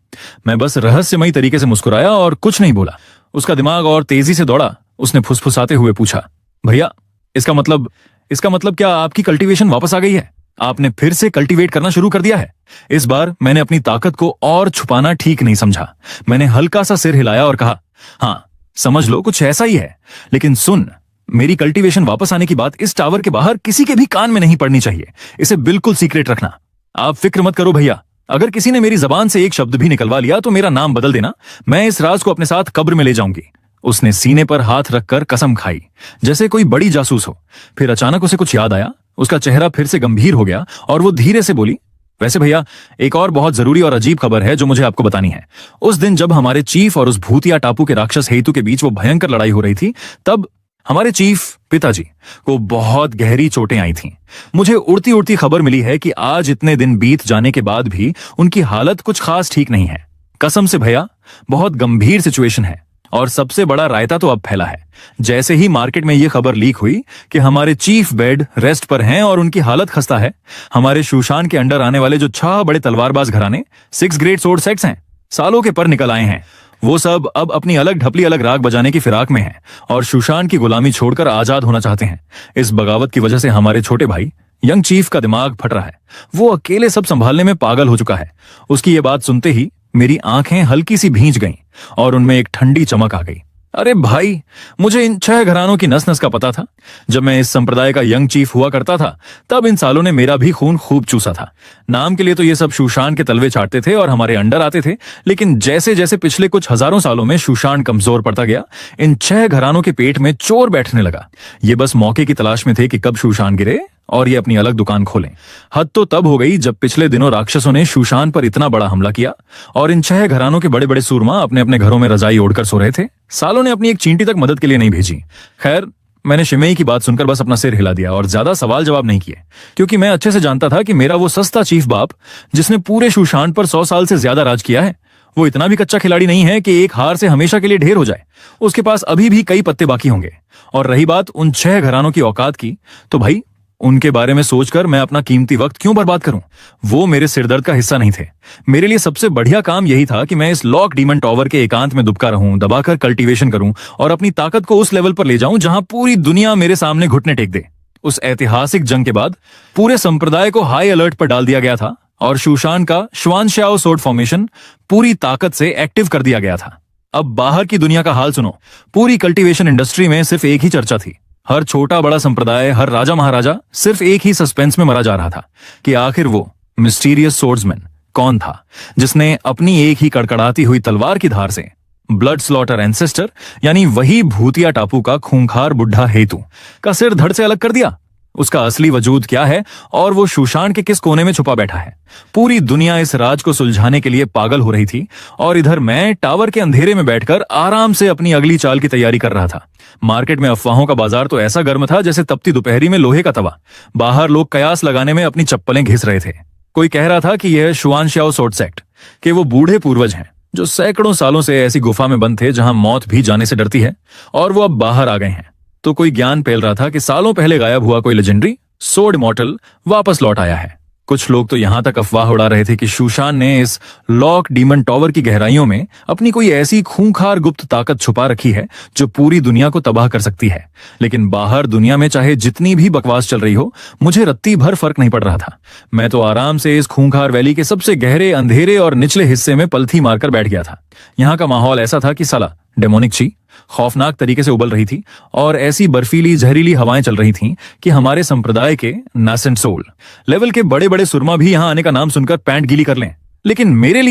Speaker 1: मैं बस रहस्यमयी तरीके से मुस्कुराया और कुछ नहीं बोला। उसका दिमाग और तेजी से दौड़ा। उसने फुसफुसाते हुए पूछा, भैया इसका मतलब क्या आपकी कल्टीवेशन वापस आ गई है? आपने फिर से कल्टीवेट करना शुरू कर दिया है? इस बार मैंने अपनी ताकत को और छुपाना ठीक नहीं समझा। मैंने हल्का सा सिर हिलाया और कहा, हाँ समझ लो कुछ ऐसा ही है, लेकिन सुन, मेरी कल्टीवेशन वापस आने की बात इस टावर के बाहर किसी के भी कान में नहीं पड़नी चाहिए। इसे बिल्कुल सीक्रेट रखना। आप फिक्र मत करो भैया, अगर किसी ने मेरी जबान से एक शब्द भी निकलवा लिया तो मेरा नाम बदल देना। मैं इस राज को अपने साथ कब्र में ले जाऊंगी। उसने सीने पर हाथ रखकर कसम खाई जैसे कोई बड़ी जासूस हो। फिर अचानक उसे कुछ याद आया। उसका चेहरा फिर से गंभीर हो गया और वो धीरे से बोली, वैसे भैया एक और बहुत जरूरी और अजीब खबर है जो मुझे आपको बतानी है। उस दिन जब हमारे चीफ और उस भूतिया टापू के राक्षस हेतु के बीच वो भयंकर लड़ाई हो रही थी, तब हमारे चीफ पिताजी को बहुत गहरी चोटें आई थीं। मुझे उड़ती उड़ती खबर मिली है कि आज इतने दिन बीत जाने के बाद भी उनकी हालत कुछ खास ठीक नहीं है। कसम से भैया, बहुत गंभीर सिचुएशन है। और सबसे बड़ा रायता तो अब फैला है। जैसे ही मार्केट में यह खबर लीक हुई कि हमारे चीफ बेड रेस्ट पर हैं और उनकी हालत खस्ता है, हमारे शूशान के अंडर आने वाले जो 6 बड़े तलवारबाज घराने 6 ग्रेट सोर्ड सेट्स हैं, सालों के पर निकल आए हैं। वो सब अब अपनी अलग ढपली अलग राग बजाने की फिराक में हैं और शूशान की गुलामी छोड़कर आजाद होना चाहते हैं। इस बगावत की वजह से हमारे छोटे भाई यंग चीफ का दिमाग फट रहा है। वो अकेले सब संभालने में पागल हो चुका है। उसकी ये बात सुनते ही मेरी आंखें हल्की सी भींच गईं और उनमें एक ठंडी चमक आ गई। अरे भाई, मुझे इन 6 घरानों की नस नस का पता था। जब मैं इस संप्रदाय का यंग चीफ हुआ करता था, तब इन सालों ने मेरा भी खून खूब चूसा था। नाम के लिए तो ये सब शूशान के तलवे चाटते थे और हमारे अंडर आते थे, लेकिन जैसे जैसे पिछले कुछ हजारों सालों में शूशान कमजोर पड़ता गया, इन 6 घरानों के पेट में चोर बैठने लगा। ये बस मौके की तलाश में थे कि कब शूशान गिरे और ये अपनी अलग दुकान खोलें। हद तो तब हो गई जब पिछले दिनों राक्षसों ने शूशान पर इतना बड़ा हमला किया और इन 6 घरानों के बड़े बड़े सूरमा अपने अपने घरों में रजाई ओढ़कर सो रहे थे। सालों ने अपनी एक चींटी तक मदद के लिए नहीं भेजी। खैर, मैंने शिमेई की बात सुनकर बस अपना सिर हिला दिया और ज्यादा सवाल जवाब नहीं किए, क्योंकि मैं अच्छे से जानता था कि मेरा वो सस्ता चीफ बाप, जिसने पूरे शूशान पर 100 साल से ज्यादा राज किया है, वो इतना भी कच्चा खिलाड़ी नहीं है कि एक हार से हमेशा के लिए ढेर हो जाए। उसके पास अभी भी कई पत्ते बाकी होंगे। और रही बात उन 6 घरानों की औकात की, तो भाई, उनके बारे में सोचकर मैं अपना कीमती वक्त क्यों बर्बाद करूं? वो मेरे सिरदर्द का हिस्सा नहीं थे। मेरे लिए सबसे बढ़िया काम यही था कि मैं इस लॉक डीमन टॉवर के एकांत में दुबका रहूं, दबाकर कल्टीवेशन करूं और अपनी ताकत को उस लेवल पर ले जाऊं जहां पूरी दुनिया मेरे सामने घुटने टेक दे। उस ऐतिहासिक जंग के बाद पूरे संप्रदाय को हाई अलर्ट पर डाल दिया गया था और शूशान का श्वानशाओ सोर्ड फॉर्मेशन पूरी ताकत से एक्टिव कर दिया गया था। अब बाहर की दुनिया का हाल सुनो। पूरी कल्टीवेशन इंडस्ट्री में सिर्फ एक ही चर्चा थी। हर छोटा बड़ा संप्रदाय, हर राजा महाराजा सिर्फ एक ही सस्पेंस में मरा जा रहा था कि आखिर वो मिस्टीरियस सोर्ड्समैन कौन था, जिसने अपनी एक ही कड़कड़ाती हुई तलवार की धार से ब्लड स्लॉटर एंसेस्टर, यानी वही भूतिया टापू का खूंखार बुढ़ा हेतु का सिर धड़ से अलग कर दिया। उसका असली वजूद क्या है और वो शूशान के किस कोने में छुपा बैठा है? पूरी दुनिया इस राज को सुलझाने के लिए पागल हो रही थी और इधर मैं टावर के अंधेरे में बैठकर आराम से अपनी अगली चाल की तैयारी कर रहा था। मार्केट में अफवाहों का बाजार तो ऐसा गर्म था जैसे तपती दोपहरी में लोहे का तवा। बाहर लोग कयास लगाने में अपनी चप्पलें घिस रहे थे। कोई कह रहा था कि यह शुआनशाओ सोर्ड सेक्ट के वो बूढ़े पूर्वज हैं जो सैकड़ों सालों से ऐसी गुफा में बंद थे जहां मौत भी जाने से डरती है, और वो अब बाहर आ गए हैं। तो कोई ज्ञान फैल रहा था कि सालों पहले गायब हुआ कोई लेजेंडरी सोर्ड इमॉर्टल वापस लौट आया है। कुछ लोग तो यहां तक अफवाह उड़ा रहे थे कि शूशान ने इस लॉक डीमन टॉवर की गहराइयों में अपनी कोई ऐसी खूंखार गुप्त ताकत छुपा रखी है जो पूरी दुनिया को तबाह कर सकती है। लेकिन बाहर दुनिया में चाहे जितनी भी बकवास चल रही हो, मुझे रत्ती भर फर्क नहीं पड़ रहा था। मैं तो आराम से इस खूंखार वैली के सबसे गहरे, अंधेरे और निचले हिस्से में पलथी मारकर बैठ गया था। यहाँ का माहौल ऐसा था कि साला डेमोनिक ची खौफनाक तरीके से उबल रही थी और ऐसी बर्फीली जहरीली हवाएं चल रही थीं कि हमारे संप्रदाय के नासेंट सोल लेवल के बड़े बड़े सुरमा भी यहां आने का नाम सुनकर पैंट गीली कर लें। लेकिन मेरे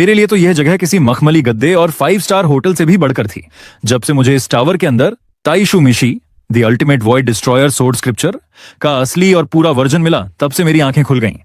Speaker 1: लिए तो यह जगह किसी मखमली गद्दे और 5 स्टार होटल से भी बढ़कर थी। जब से मुझे इस टावर के अंदर ताइशु मिशी the ultimate void destroyer sword scripture का असली और पूरा वर्जन मिला, तब से मेरी आंखें खुल गईं।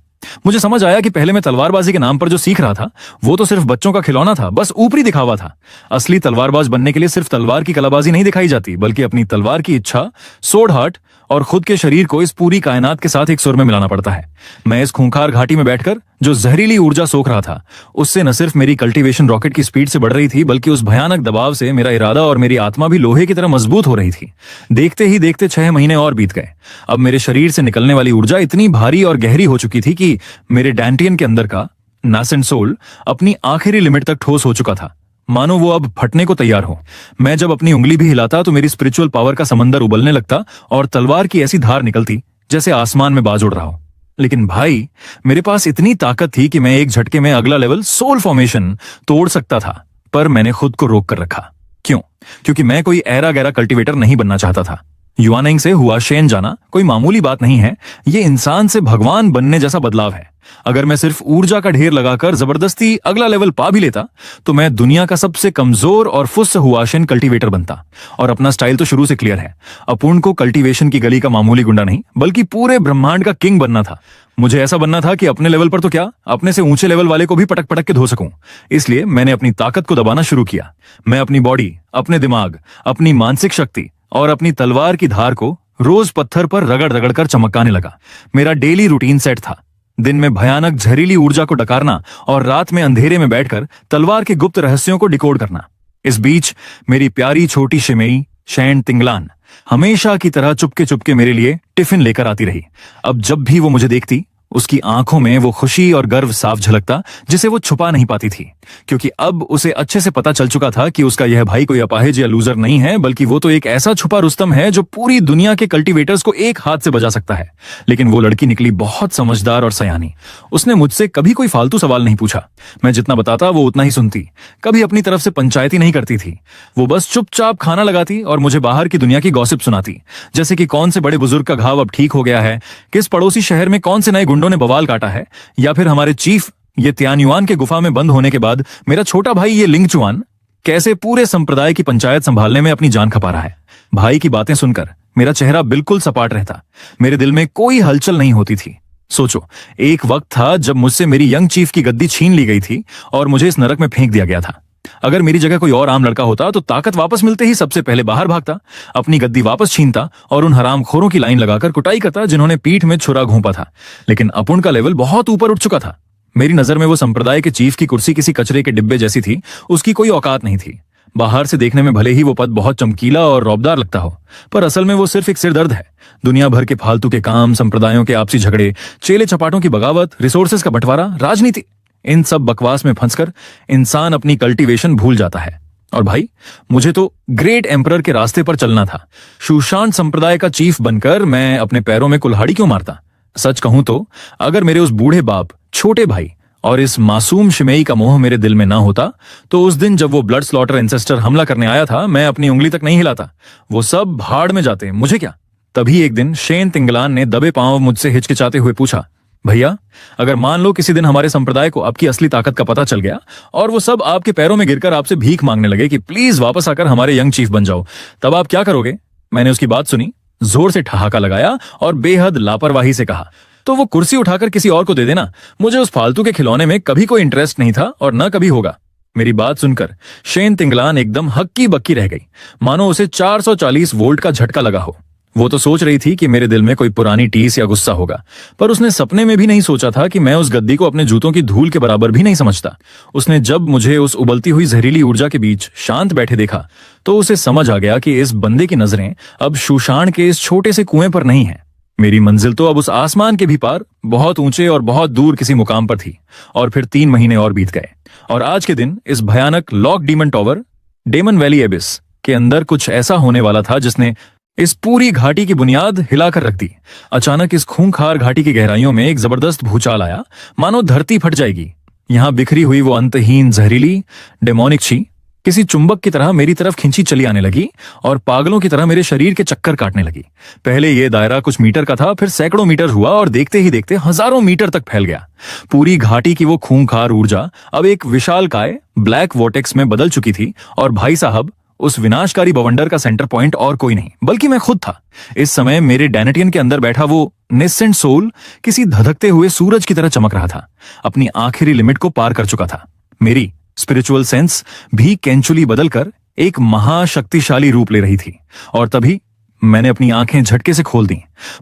Speaker 1: मुझे समझ आया कि पहले मैं तलवारबाजी के नाम पर जो सीख रहा था वो तो सिर्फ बच्चों का खिलौना था, बस ऊपरी दिखावा था। असली तलवारबाज बनने के लिए सिर्फ तलवार की कलाबाजी नहीं दिखाई जाती, बल्कि अपनी तलवार की इच्छा, सोड हार्ट और खुद के शरीर को इस पूरी कायनात के साथ एक सुर में मिलाना पड़ता है। मैं इस खूंखार घाटी में बैठकर जो जहरीली ऊर्जा सोख रहा था, उससे न सिर्फ मेरी कल्टीवेशन रॉकेट की स्पीड से बढ़ रही थी, बल्कि उस भयानक दबाव से मेरा इरादा और मेरी आत्मा भी लोहे की तरह मजबूत हो रही थी। देखते ही देखते 6 महीने और बीत गए। अब मेरे शरीर से निकलने वाली ऊर्जा इतनी भारी और गहरी हो चुकी थी कि मेरे डैंटियन के अंदर का नासेंट सोल अपनी आखिरी लिमिट तक ठोस हो चुका था, मानो वो अब फटने को तैयार हो। मैं जब अपनी उंगली भी हिलाता तो मेरी स्पिरिचुअल पावर का समंदर उबलने लगता और तलवार की ऐसी धार निकलती जैसे आसमान में बाज उड़ रहा हो। लेकिन भाई, मेरे पास इतनी ताकत थी कि मैं एक झटके में अगला लेवल सोल फॉर्मेशन तोड़ सकता था, पर मैंने खुद को रोक कर रखा। क्यों? क्योंकि मैं कोई ऐरा गैरा कल्टीवेटर नहीं बनना चाहता था। युआनिंग से हुआशेन जाना कोई मामूली बात नहीं है, ये इंसान से भगवान बनने जैसा बदलाव है। अगर मैं सिर्फ ऊर्जा का ढेर लगाकर जबरदस्ती अगला लेवल पा भी लेता तो मैं दुनिया का सबसे कमजोर और फुस्स हुआशेन कल्टीवेटर बनता। और अपना स्टाइल तो शुरू से क्लियर है, अपूर्ण को कल्टीवेशन की गली का मामूली गुंडा नहीं, बल्कि पूरे ब्रह्मांड का किंग बनना था। मुझे ऐसा बनना था कि अपने लेवल पर तो क्या, अपने से ऊंचे लेवल वाले को भी पटक पटक के धो सकूं। इसलिए मैंने अपनी ताकत को दबाना शुरू किया। मैं अपनी बॉडी, अपने दिमाग, अपनी मानसिक शक्ति और अपनी तलवार की धार को रोज पत्थर पर रगड़ रगड़ कर चमकाने लगा। मेरा डेली रूटीन सेट था, दिन में भयानक जहरीली ऊर्जा को डकारना और रात में अंधेरे में बैठकर तलवार के गुप्त रहस्यों को डिकोड करना। इस बीच मेरी प्यारी छोटी शिमेई शैन तिंगलान हमेशा की तरह चुपके चुपके मेरे लिए टिफिन लेकर आती रही। अब जब भी वो मुझे देखती, उसकी आंखों में वो खुशी और गर्व साफ झलकता जिसे वो छुपा नहीं पाती थी, क्योंकि अब उसे अच्छे से पता चल चुका था कि उसका यह भाई कोई अपाहिज या लूजर नहीं है, बल्कि वो तो एक ऐसा छुपा रुस्तम है जो पूरी दुनिया के कल्टीवेटर्स को एक हाथ से बजा सकता है। लेकिन वो लड़की निकली बहुत समझदार और सयानी। उसने मुझसे कभी कोई फालतू सवाल नहीं पूछा। मैं जितना बताता वो उतना ही सुनती, कभी अपनी तरफ से पंचायती नहीं करती थी। वो बस चुपचाप खाना लगाती और मुझे बाहर की दुनिया की गॉसिप सुनाती, जैसे कि कौन से बड़े बुजुर्ग का घाव अब ठीक हो गया है, किस पड़ोसी शहर में कौन से नए गुंडों ने बवाल काटा है, या फिर हमारे चीफ ये त्यान्युआन के गुफा में बंद होने के बाद मेरा छोटा भाई ये लिंगचुआन कैसे पूरे संप्रदाय की पंचायत संभालने में अपनी जान खपा रहा है। भाई की बातें सुनकर मेरा चेहरा बिल्कुल सपाट रहता, मेरे दिल में कोई हलचल नहीं होती थी। सोचो, एक वक्त था जब मुझसे मेरी यंग चीफ की गद्दी छीन ली गई थी और मुझे इस नरक में फेंक दिया गया था। अगर मेरी जगह कोई और आम लड़का होता तो ताकत वापस मिलते ही सबसे पहले बाहर भागता, अपनी गद्दी वापस छीनता और उन हरामखोरों की लाइन लगाकर कुटाई करता जिन्होंने पीठ में छुरा घोंपा था। लेकिन अपुन का लेवल बहुत ऊपर उठ चुका था। मेरी नजर में वो संप्रदाय के चीफ की कुर्सी किसी कचरे के डिब्बे जैसी थी, उसकी कोई औकात नहीं थी। बाहर से देखने में भले ही वो पद बहुत चमकीला और रौबदार लगता हो, पर असल में वो सिर्फ एक सिरदर्द है। दुनिया भर के फालतू के काम, संप्रदायों के आपसी झगड़े, चेले चपाटों की बगावत, रिसोर्सेज का बंटवारा, राजनीति, इन सब बकवास में फंसकर इंसान अपनी कल्टीवेशन भूल जाता है। और भाई, मुझे तो ग्रेट एम्परर के रास्ते पर चलना था। सुशांत संप्रदाय का चीफ बनकर मैं अपने पैरों में कुल्हाड़ी क्यों मारता? सच कहूं तो अगर मेरे उस बूढ़े बाप, छोटे भाई और इस मासूम शिमेई का मोह मेरे दिल में ना होता, तो उस दिन जब वो ब्लड स्लॉटर एंसेस्टर हमला करने आया था, मैं अपनी उंगली तक नहीं हिलाता। वो सब भाड़ में जाते, मुझे क्या। तभी एक दिन शेन तिंगलान ने दबे पांव मुझसे हिचकिचाते हुए पूछा, भैया, अगर मान लो किसी दिन हमारे संप्रदाय को आपकी असली ताकत का पता चल गया और वो सब आपके पैरों में गिरकर आपसे भीख मांगने लगे कि प्लीज वापस आकर हमारे यंग चीफ बन जाओ, तब आप क्या करोगे? मैंने उसकी बात सुनी, जोर से ठहाका लगाया और बेहद लापरवाही से कहा, तो वो कुर्सी उठाकर किसी और को दे देना। मुझे उस फालतू के खिलौने में कभी कोई इंटरेस्ट नहीं था और न कभी होगा। मेरी बात सुनकर शेन तिंगलान एकदम हक्की बक्की रह गई, मानो उसे 440 वोल्ट का झटका लगा हो। वो तो सोच रही थी कि मेरे दिल में कोई पुरानी टीस या गुस्सा होगा, पर उसने सपने में भी नहीं सोचा था कि मैं उस गद्दी को अपने जूतों की धूल के बराबर भी नहीं समझता। उसने जब मुझे उस उबलती हुई जहरीली ऊर्जा के बीच शांत बैठे देखा, तो उसे समझ आ गया कि इस बंदे की नजरें अब शूशान के इस छोटे से कुएं पर नहीं है। मेरी मंजिल तो अब उस आसमान के भी पार, बहुत ऊंचे और बहुत दूर किसी मुकाम पर थी। और फिर 3 महीने और बीत गए और आज के दिन इस भयानक lock demon tower, demon valley abyss के अंदर कुछ ऐसा होने वाला था जिसने इस पूरी घाटी की बुनियाद हिलाकर रख दी। अचानक इस खूंखार घाटी की गहराइयों में एक जबरदस्त भूचाल आया, मानो धरती फट जाएगी। यहां बिखरी हुई वो अंतहीन जहरीली डेमोनिक छी किसी चुंबक की तरह मेरी तरफ खिंची चली आने लगी और पागलों की तरह मेरे शरीर के चक्कर काटने लगी। पहले ये दायरा कुछ मीटर का था, फिर सैकड़ों मीटर हुआ और देखते ही देखते हजारों मीटर तक फैल गया। पूरी घाटी की वो खूंखार ऊर्जा अब एक विशालकाय ब्लैक वोर्टेक्स में बदल चुकी थी और भाई साहब, उस विनाशकारी बवंडर का सेंटर पॉइंट और कोई नहीं बल्कि मैं खुद था। इस समय मेरे डैनेटियन के अंदर बैठा वो नेसेंट सोल किसी धधकते हुए सूरज की तरह चमक रहा था, अपनी आखिरी लिमिट को पार कर चुका था। मेरी स्पिरिचुअल सेंस भी कैंचुली बदलकर एक महाशक्तिशाली रूप ले रही थी और तभी मैंने अपनी आंखें झटके से खोल दी।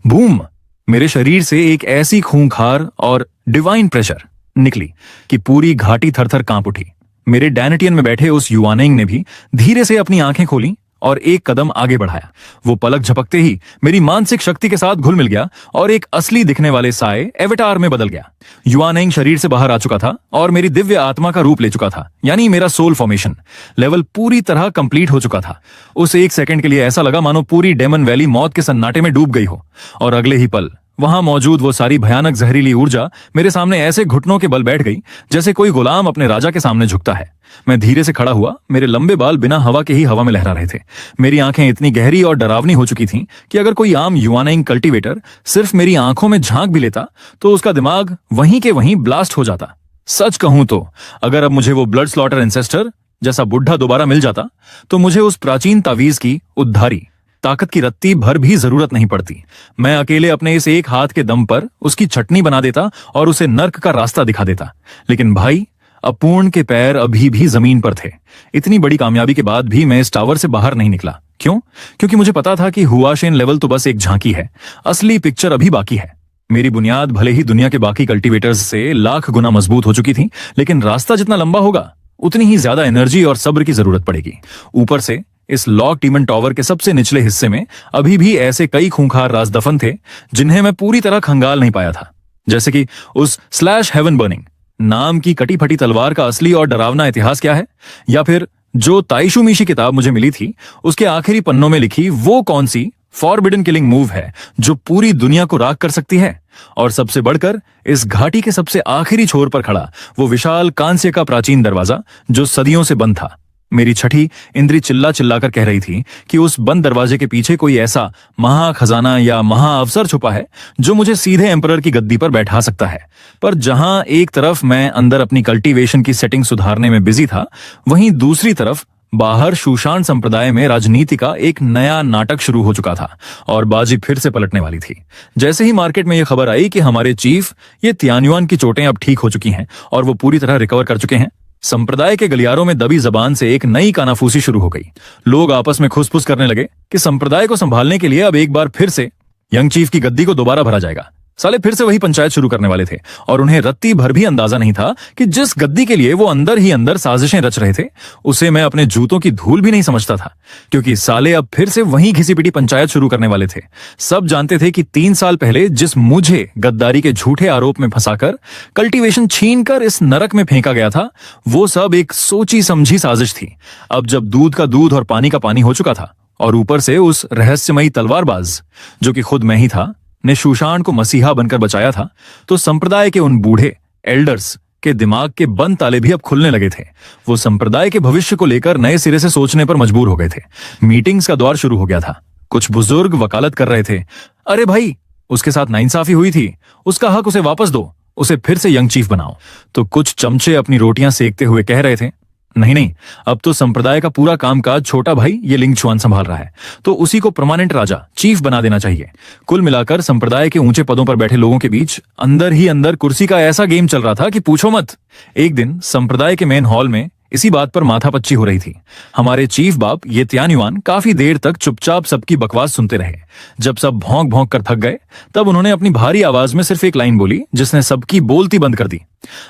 Speaker 1: बूम! मेरे शरीर से एक ऐसी खूंखार और डिवाइन प्रेशर निकली कि पूरी घाटी थरथर कांप उठी। मेरे डैनेटियन में बैठे उस युवानेंग ने भी धीरे से अपनी आंखें खोली और एक कदम आगे बढ़ाया। वो पलक झपकते ही मेरी मानसिक शक्ति के साथ घुल मिल गया और एक असली दिखने वाले साए एवेटार में बदल गया। युवानेंग शरीर से बाहर आ चुका था और मेरी दिव्य आत्मा का रूप ले चुका था, यानी मेरा सोल फॉर्मेशन लेवल पूरी तरह कंप्लीट हो चुका था। उस एक सेकंड के लिए ऐसा लगा मानो पूरी डेमन वैली मौत के सन्नाटे में डूब गई हो और अगले ही पल वहां मौजूद वो सारी भयानक जहरीली ऊर्जा मेरे सामने ऐसे घुटनों के बल बैठ गई जैसे कोई गुलाम अपने राजा के सामने झुकता है। मैं धीरे से खड़ा हुआ, मेरे लंबे बाल बिना हवा के ही हवा में लहरा रहे थे। मेरी आंखें इतनी गहरी और डरावनी हो चुकी थीं कि अगर कोई आम युवानेंग कल्टीवेटर सिर्फ मेरी आंखों में झांक भी लेता तो उसका दिमाग वहीं के वहीं ब्लास्ट हो जाता। सच कहूं तो अगर अब मुझे वो ब्लड स्लॉटर एंसेस्टर जैसा बुढ़ा दोबारा मिल जाता तो मुझे उस प्राचीन तावीज की उद्धारी ताकत की रत्ती भर भी जरूरत नहीं पड़ती। मैं अकेले अपने इस एक हाथ के दम पर उसकी चटनी बना देता और उसे नर्क का रास्ता दिखा देता। लेकिन भाई, अपूर्ण के पैर अभी भी जमीन पर थे। इतनी बड़ी कामयाबी के बाद भी मैं इस टावर से बाहर नहीं निकला। क्यों? क्योंकि मुझे पता था कि हुआशेन लेवल तो बस एक झांकी है, असली पिक्चर अभी बाकी है। मेरी बुनियाद भले ही दुनिया के बाकी कल्टीवेटर्स से लाख गुना मजबूत हो चुकी थी, लेकिन रास्ता जितना लंबा होगा उतनी ही ज्यादा एनर्जी और सब्र की जरूरत पड़ेगी। ऊपर से इस लॉक डीमन टॉवर के सबसे निचले हिस्से में अभी भी ऐसे कई खूंखार राज दफन थे जिन्हें मैं पूरी तरह खंगाल नहीं पाया था। जैसे कि उस स्लैश हेवन बर्निंग नाम की कटी फटी तलवार का असली और डरावना इतिहास क्या है, या फिर जो ताइशु मीशी किताब मुझे मिली थी उसके आखिरी पन्नों में लिखी वो कौन सी फॉरबिडन किलिंग मूव है जो पूरी दुनिया को राख कर सकती है। और सबसे बढ़कर इस घाटी के सबसे आखिरी छोर पर खड़ा वो विशाल कांस्य का प्राचीन दरवाजा जो सदियों से बंद था। मेरी छठी इंद्री चिल्ला चिल्लाकर कह रही थी कि उस बंद दरवाजे के पीछे कोई ऐसा महा खजाना या महा अवसर छुपा है जो मुझे सीधे एम्परर की गद्दी पर बैठा सकता है। पर जहां एक तरफ मैं अंदर अपनी कल्टीवेशन की सेटिंग सुधारने में बिजी था, वहीं दूसरी तरफ बाहर शूशान संप्रदाय में राजनीति का एक नया नाटक शुरू हो चुका था और बाजी फिर से पलटने वाली थी। जैसे ही मार्केट में यह खबर आई कि हमारे चीफ ये तियान्युआन की चोटें अब ठीक हो चुकी हैं और वो पूरी तरह रिकवर कर चुके हैं, संप्रदाय के गलियारों में दबी जबान से एक नई कानाफूसी शुरू हो गई। लोग आपस में खुसफुस करने लगे कि संप्रदाय को संभालने के लिए अब एक बार फिर से यंग चीफ की गद्दी को दोबारा भरा जाएगा। साले फिर से वही पंचायत शुरू करने वाले थे और उन्हें रत्ती भर भी अंदाजा नहीं था कि जिस गद्दी के लिए वो अंदर ही अंदर साजिशें रच रहे थे उसे मैं अपने जूतों की धूल भी नहीं समझता था, क्योंकि साले अब फिर से वही घिसी पिटी पंचायत शुरू करने वाले थे। सब जानते थे कि 3 साल पहले जिस मुझे गद्दारी के झूठे आरोप में फंसाकर कल्टीवेशन छीनकर इस नरक में फेंका गया था, वो सब एक सोची समझी साजिश थी। अब जब दूध का दूध और पानी का पानी हो चुका था और ऊपर से उस रहस्यमयी तलवारबाज जो कि खुद मैं ही था ने शूशान को मसीहा बनकर बचाया था, तो संप्रदाय के उन बूढ़े एल्डर्स के दिमाग के बंद ताले भी अब खुलने लगे थे। वो संप्रदाय के भविष्य को लेकर नए सिरे से सोचने पर मजबूर हो गए थे। मीटिंग्स का दौर शुरू हो गया था। कुछ बुजुर्ग वकालत कर रहे थे, अरे भाई उसके साथ नाइंसाफी हुई थी, उसका हक उसे वापस दो, उसे फिर से यंग चीफ बनाओ। तो कुछ चमचे अपनी रोटियां सेकते हुए कह रहे थे, नहीं नहीं, अब तो संप्रदाय का पूरा कामकाज छोटा भाई ये लिंग चुआन संभाल रहा है, तो उसी को परमानेंट राजा चीफ बना देना चाहिए। कुल मिलाकर संप्रदाय के ऊंचे पदों पर बैठे लोगों के बीच अंदर ही अंदर कुर्सी का ऐसा गेम चल रहा था कि पूछो मत। एक दिन संप्रदाय के मेन हॉल में इसी बात पर माथापच्ची हो रही थी। हमारे चीफ बाप ये तियान्युआन काफी देर तक चुपचाप सबकी बकवास सुनते रहे। जब सब भौंक भौंक कर थक गए तब उन्होंने अपनी भारी आवाज में सिर्फ एक लाइन बोली जिसने सबकी बोलती बंद कर दी।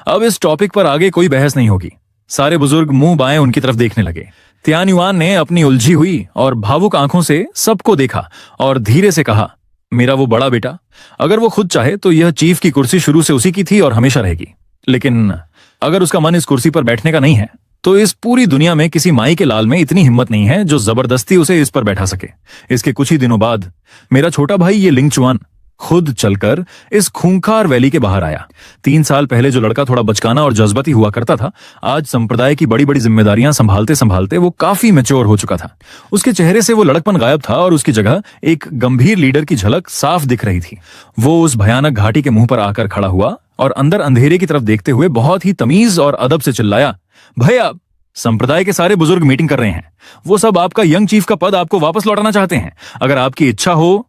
Speaker 1: अब इस टॉपिक पर आगे कोई बहस नहीं होगी। सारे बुजुर्ग मुंह बाएं उनकी तरफ देखने लगे। तियान्युआन ने अपनी उलझी हुई और भावुक आंखों से सबको देखा और धीरे से कहा, मेरा वो बड़ा बेटा, अगर वो खुद चाहे तो यह चीफ की कुर्सी शुरू से उसी की थी और हमेशा रहेगी, लेकिन अगर उसका मन इस कुर्सी पर बैठने का नहीं है तो इस पूरी दुनिया में किसी माई के लाल में इतनी हिम्मत नहीं है जो जबरदस्ती उसे इस पर बैठा सके। इसके कुछ ही दिनों बाद मेरा छोटा भाई ये लिंग चुआन खुद चलकर इस खूंखार वैली के बाहर आया। 3 साल पहले जो लड़का थोड़ा बचकाना और जज्बाती हुआ करता था, आज संप्रदाय की बड़ी बड़ी जिम्मेदारियां संभालते संभालते वो काफी मैच्योर हो चुका था। उसके चेहरे से वो लड़कपन गायब था और उसकी जगह एक गंभीर लीडर की झलक साफ दिख रही थी। वो उस भयानक घाटी के मुंह पर आकर खड़ा हुआ और अंदर अंधेरे की तरफ देखते हुए बहुत ही तमीज और अदब से चिल्लाया, भैया, संप्रदाय के सारे बुजुर्ग मीटिंग कर रहे हैं। वो सब आपका यंग चीफ का पद आपको वापस लौटाना चाहते हैं। अगर आपकी इच्छा हो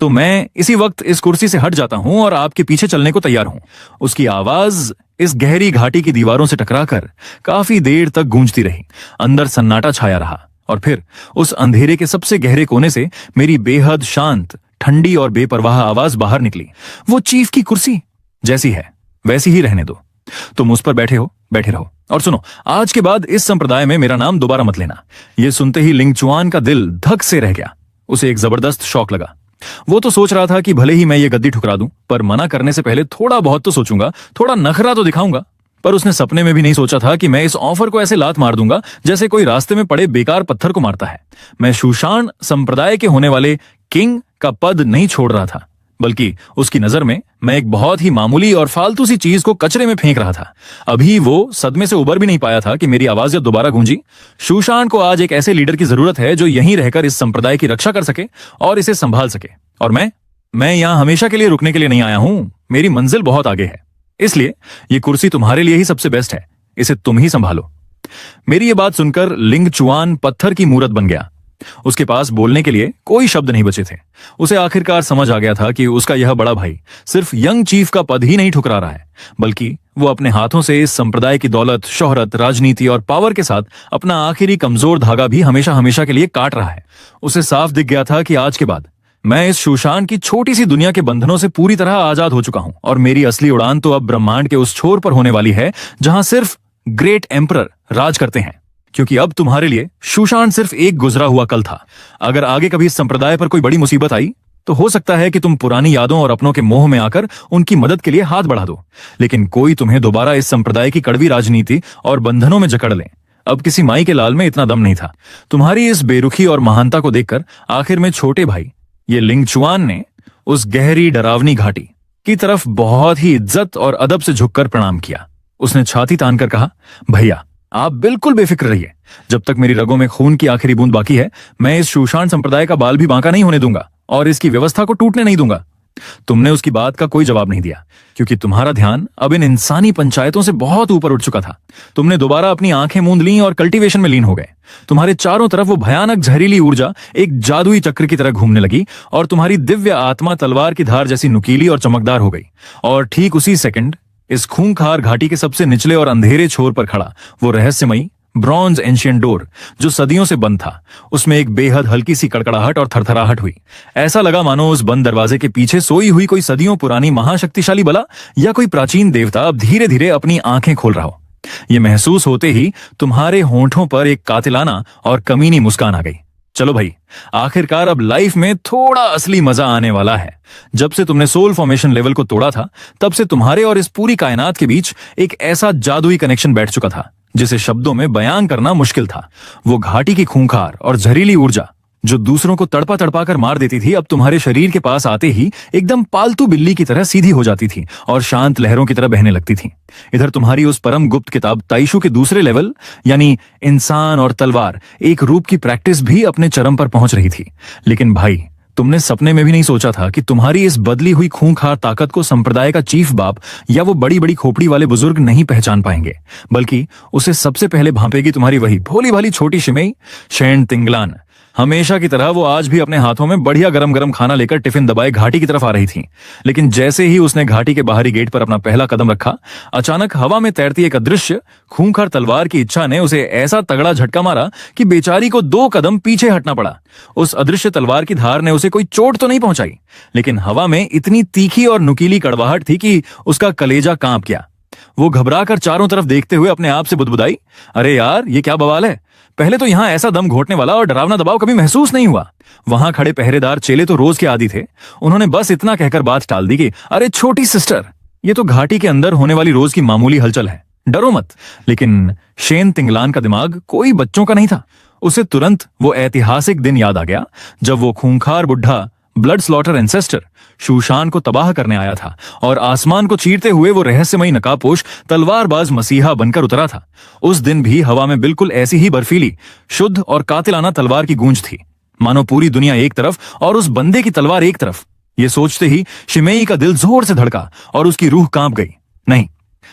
Speaker 1: तो मैं इसी वक्त इस कुर्सी से हट जाता हूं और आपके पीछे चलने को तैयार हूं। उसकी आवाज इस गहरी घाटी की दीवारों से टकराकर काफी देर तक गूंजती रही। अंदर सन्नाटा छाया रहा और फिर उस अंधेरे के सबसे गहरे कोने से मेरी बेहद शांत, ठंडी और बेपरवाह आवाज बाहर निकली, वो चीफ की कुर्सी जैसी है वैसी ही रहने दो। तुम उस पर बैठे हो, बैठे रहो। और सुनो, आज के बाद इस संप्रदाय में मेरा नाम दोबारा मत लेना। यह सुनते ही लिंग चुआन का दिल धक से रह गया। उसे एक जबरदस्त शौक लगा। वो तो सोच रहा था कि भले ही मैं ये गद्दी ठुकरा दूं, पर मना करने से पहले थोड़ा बहुत तो सोचूंगा, थोड़ा नखरा तो दिखाऊंगा। पर उसने सपने में भी नहीं सोचा था कि मैं इस ऑफर को ऐसे लात मार दूंगा जैसे कोई रास्ते में पड़े बेकार पत्थर को मारता है। मैं शूशान संप्रदाय के होने वाले किंग का पद नहीं छोड़ रहा था, बल्कि उसकी नजर में मैं एक बहुत ही मामूली और फालतू सी चीज को कचरे में फेंक रहा था। अभी वो सदमे से उबर भी नहीं पाया था कि मेरी आवाज जब दोबारा गूंजी। शूशान को आज एक ऐसे लीडर की जरूरत है जो यहीं रहकर इस संप्रदाय की रक्षा कर सके और इसे संभाल सके। और मैं यहां हमेशा के लिए रुकने के लिए नहीं आया हूं। मेरी मंजिल बहुत आगे है, इसलिए ये कुर्सी तुम्हारे लिए ही सबसे बेस्ट है। इसे तुम ही संभालो। मेरी ये बात सुनकर लिंग चुआन पत्थर की मूरत बन गया। उसके पास बोलने के लिए कोई शब्द नहीं बचे थे। उसे आखिरकार समझ आ गया था कि उसका यह बड़ा भाई सिर्फ यंग चीफ का पद ही नहीं ठुकरा रहा है, बल्कि वो अपने हाथों से इस संप्रदाय की दौलत, शोहरत, राजनीति और पावर के साथ अपना आखिरी कमजोर धागा भी हमेशा हमेशा के लिए काट रहा है। उसे साफ दिख गया था कि आज के बाद मैं इस शूशान की छोटी सी दुनिया के बंधनों से पूरी तरह आजाद हो चुका हूं और मेरी असली उड़ान तो अब ब्रह्मांड के उस छोर पर होने वाली है जहां सिर्फ ग्रेट एम्परर राज करते हैं। क्योंकि अब तुम्हारे लिए शूशान सिर्फ एक गुजरा हुआ कल था। अगर आगे कभी इस संप्रदाय पर कोई बड़ी मुसीबत आई तो हो सकता है कि तुम पुरानी यादों और अपनों के मोह में आकर उनकी मदद के लिए हाथ बढ़ा दो, लेकिन कोई तुम्हें दोबारा इस संप्रदाय की कड़वी राजनीति और बंधनों में जकड़ ले। अब किसी माई के लाल में इतना दम नहीं था। तुम्हारी इस बेरुखी और महानता को देखकर आखिर में छोटे भाई ये लिंगचुआन ने उस गहरी डरावनी घाटी की तरफ बहुत ही इज्जत और अदब से झुककर प्रणाम किया। उसने छाती तानकर कहा, भैया आप बिल्कुल बेफिक्र रहिए। जब तक मेरी रगों में खून की आखिरी बूंद बाकी है, मैं इस शूशान संप्रदाय का बाल भी बांका नहीं होने दूंगा और इसकी व्यवस्था को टूटने नहीं दूंगा। तुमने उसकी बात का कोई जवाब नहीं दिया, क्योंकि तुम्हारा ध्यान अब इन इंसानी पंचायतों से बहुत ऊपर उठ चुका था। तुमने दोबारा अपनी आंखें मूंद लीं और कल्टीवेशन में लीन हो गए। तुम्हारे चारों तरफ वो भयानक जहरीली ऊर्जा एक जादुई चक्र की तरह घूमने लगी और तुम्हारी दिव्य आत्मा तलवार की धार जैसी नुकीली और चमकदार हो गई। और ठीक उसी सेकंड इस खूंखार घाटी के सबसे निचले और अंधेरे छोर पर खड़ा वो रहस्यमयी ब्रॉन्ज एंशियंट डोर जो सदियों से बंद था, उसमें एक बेहद हल्की सी कड़कड़ाहट और थरथराहट हुई। ऐसा लगा मानो उस बंद दरवाजे के पीछे सोई हुई कोई सदियों पुरानी महाशक्तिशाली बला या कोई प्राचीन देवता अब धीरे धीरे अपनी आंखें खोल रहा हो। यह महसूस होते ही तुम्हारे होंठों पर एक कातिलाना और कमीनी मुस्कान आ गई। चलो भाई, आखिरकार अब लाइफ में थोड़ा असली मजा आने वाला है। जब से तुमने सोल फॉर्मेशन लेवल को तोड़ा था, तब से तुम्हारे और इस पूरी कायनात के बीच एक ऐसा जादुई कनेक्शन बैठ चुका था जिसे शब्दों में बयान करना मुश्किल था। वो घाटी की खूंखार और जहरीली ऊर्जा जो दूसरों को तड़पा तड़पा कर मार देती थी, अब तुम्हारे शरीर के पास आते ही एकदम पालतू बिल्ली की तरह सीधी हो जाती थी और शांत लहरों की तरह बहने लगती थी। इधर तुम्हारी उस परम गुप्त किताब ताइशु के दूसरे लेवल यानी इंसान और तलवार एक रूप की प्रैक्टिस भी अपने चरम पर पहुंच रही थी। लेकिन भाई, तुमने सपने में भी नहीं सोचा था कि तुम्हारी इस बदली हुई खूंखार ताकत को संप्रदाय का चीफ बाप या वो बड़ी बड़ी खोपड़ी वाले बुजुर्ग नहीं पहचान पाएंगे, बल्कि उसे सबसे पहले भांपेगी तुम्हारी वही भोली भाली छोटी शिमेई शेन तिंगलान। हमेशा की तरह वो आज भी अपने हाथों में बढ़िया गरम गरम खाना लेकर टिफिन दबाए घाटी की तरफ आ रही थी। लेकिन जैसे ही उसने घाटी के बाहरी गेट पर अपना पहला कदम रखा, अचानक हवा में तैरती एक अदृश्य खूंखार तलवार की इच्छा ने उसे ऐसा तगड़ा झटका मारा कि बेचारी को 2 कदम पीछे हटना पड़ा। उस अदृश्य तलवार की धार ने उसे कोई चोट तो नहीं पहुंचाई, लेकिन हवा में इतनी तीखी और नुकीली कड़वाहट थी कि उसका कलेजा कांप गया। वो घबराकर चारों तरफ देखते हुए अपने आप से बुदबुदाई, अरे यार, ये क्या बवाल है? पहले तो यहां ऐसा दम घोटने वाला और डरावना दबाव कभी महसूस नहीं हुआ। वहां खड़े पहरेदार चेले तो रोज के आदी थे। उन्होंने बस इतना कहकर बात टाल दी कि अरे छोटी सिस्टर, ये तो घाटी के अंदर होने वाली रोज की मामूली हलचल है, डरो मत। लेकिन शेन तिंगलान का दिमाग कोई बच्चों का नहीं था। उसे तुरंत वो ऐतिहासिक दिन याद आ गया जब वो खूंखार बुढ़ा ब्लड स्लॉटर एंसेस्टर शूशान को तबाह करने आया था और आसमान को चीरते हुए वो रहस्यमयी नकाबपोश तलवारबाज मसीहा बनकर उतरा था। उस दिन भी हवा में बिल्कुल ऐसी ही बर्फीली, शुद्ध और कातिलाना तलवार की गूंज थी, मानो पूरी दुनिया एक तरफ और उस बंदे की तलवार एक तरफ। ये सोचते ही शिमेई का दिल जोर से धड़का और उसकी रूह कांप गई। नहीं,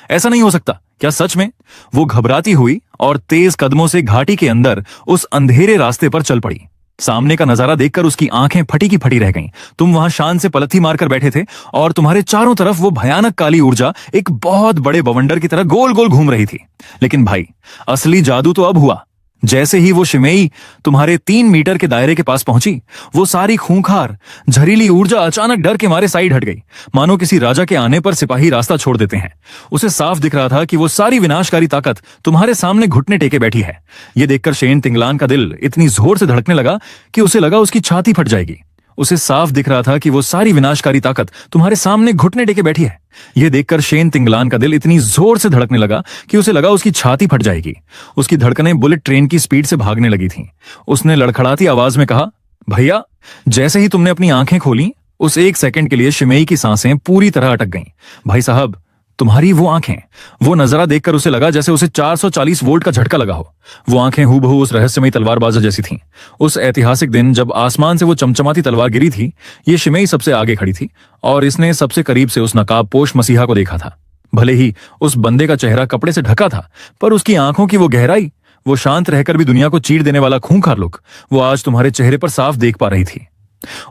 Speaker 1: ऐसा नहीं हो सकता। क्या सच में? वो घबराती हुई और तेज कदमों से घाटी के अंदर उस अंधेरे रास्ते पर चल पड़ी। सामने का नजारा देखकर उसकी आंखें फटी की फटी रह गईं। तुम वहां शान से पलथी मारकर बैठे थे और तुम्हारे चारों तरफ वो भयानक काली ऊर्जा एक बहुत बड़े बवंडर की तरह गोल गोल घूम रही थी। लेकिन भाई, असली जादू तो अब हुआ। जैसे ही वो शिमेई तुम्हारे 3 मीटर के दायरे के पास पहुंची, वो सारी खूंखार जहरीली ऊर्जा अचानक डर के मारे साइड हट गई, मानो किसी राजा के आने पर सिपाही रास्ता छोड़ देते हैं। उसे साफ दिख रहा था कि वो सारी विनाशकारी ताकत तुम्हारे सामने घुटने टेके बैठी है। ये देखकर शेन तिंगलान का दिल इतनी जोर से धड़कने लगा कि उसे लगा उसकी छाती फट जाएगी। उसे साफ दिख रहा था कि वो सारी विनाशकारी ताकत तुम्हारे सामने घुटने टेके बैठी है। यह देखकर शेन तिंगलान का दिल इतनी जोर से धड़कने लगा कि उसे लगा उसकी छाती फट जाएगी। उसकी धड़कनें बुलेट ट्रेन की स्पीड से भागने लगी थीं। उसने लड़खड़ाती आवाज में कहा, भैया। जैसे ही तुमने अपनी आंखें खोली, उस 1 सेकंड के लिए शिमेई की सांसें पूरी तरह अटक गईं। भाई साहब, तुम्हारी वो आंखें, वो नजारा देखकर उसे लगा जैसे उसे 440 वोल्ट का झटका लगा हो। वो आंखें हूबहू उस रहस्यमयी तलवारबाज जैसी थीं। उस ऐतिहासिक दिन जब आसमान से वो चमचमाती तलवार गिरी थी, ये शिमेई सबसे आगे खड़ी थी और इसने सबसे करीब से उस नकाबपोश मसीहा को देखा था। भले ही उस बंदे का चेहरा कपड़े से ढका था, पर उसकी आंखों की वो गहराई, वो शांत रहकर भी दुनिया को चीर देने वाला खूंखार लुक, वो आज तुम्हारे चेहरे पर साफ देख पा रही थी।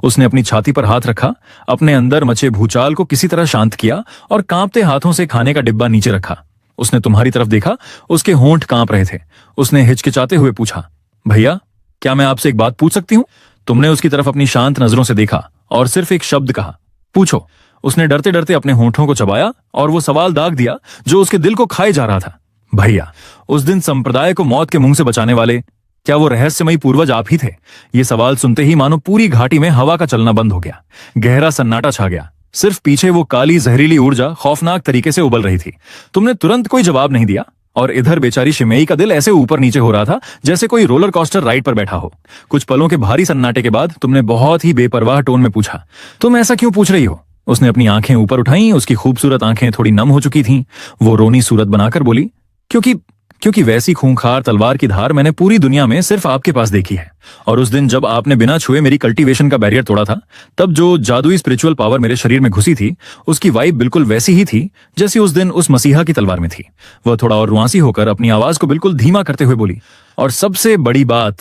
Speaker 1: उसने अपनी छाती पर हाथ रखा, अपने अंदर मचे भूचाल को किसी तरह शांत किया और कांपते हाथों से खाने का डिब्बा नीचे रखा। उसने तुम्हारी तरफ देखा, उसके होंठ कांप रहे थे। उसने हिचकिचाते हुए पूछा, भैया, क्या मैं आपसे एक बात पूछ सकती हूँ? तुमने उसकी तरफ अपनी शांत नजरों से देखा और सिर्फ एक शब्द कहा, पूछो। उसने डरते डरते अपने होंठों को चबाया और वो सवाल दाग दिया जो उसके दिल को खाए जा रहा था। भैया, उस दिन संप्रदाय को मौत के मुंह से बचाने वाले क्या वो रहस्यमयी पूर्वज आप ही थे? ये सवाल सुनते ही मानो पूरी घाटी में हवा का चलना बंद हो गया। गहरा सन्नाटा छा गया। सिर्फ पीछे वो काली जहरीली ऊर्जा खौफनाक तरीके से उबल रही थी। तुमने तुरंत कोई जवाब नहीं दिया और इधर बेचारी शिमेई का दिल ऐसे ऊपर नीचे हो रहा था जैसे कोई रोलर कोस्टर राइड पर बैठा हो। कुछ पलों के भारी सन्नाटे के बाद तुमने बहुत ही बेपरवाह टोन में पूछा, तुम ऐसा क्यों पूछ रही हो? उसने अपनी आंखें ऊपर उठाई। उसकी खूबसूरत आंखें थोड़ी नम हो चुकी थीं। वो रोनी सूरत बनाकर बोली, क्योंकि वैसी खूंखार तलवार की धार मैंने पूरी दुनिया में सिर्फ आपके पास देखी है। और उस दिन जब आपने बिना छुए मेरी कल्टीवेशन का बैरियर तोड़ा था, तब जो जादुई स्पिरिचुअल पावर मेरे शरीर में घुसी थी, उसकी वाइब बिल्कुल वैसी ही थी जैसी उस दिन उस मसीहा की तलवार में थी। वह थोड़ा और रुआंसी होकर अपनी आवाज को बिल्कुल धीमा करते हुए बोली, और सबसे बड़ी बात,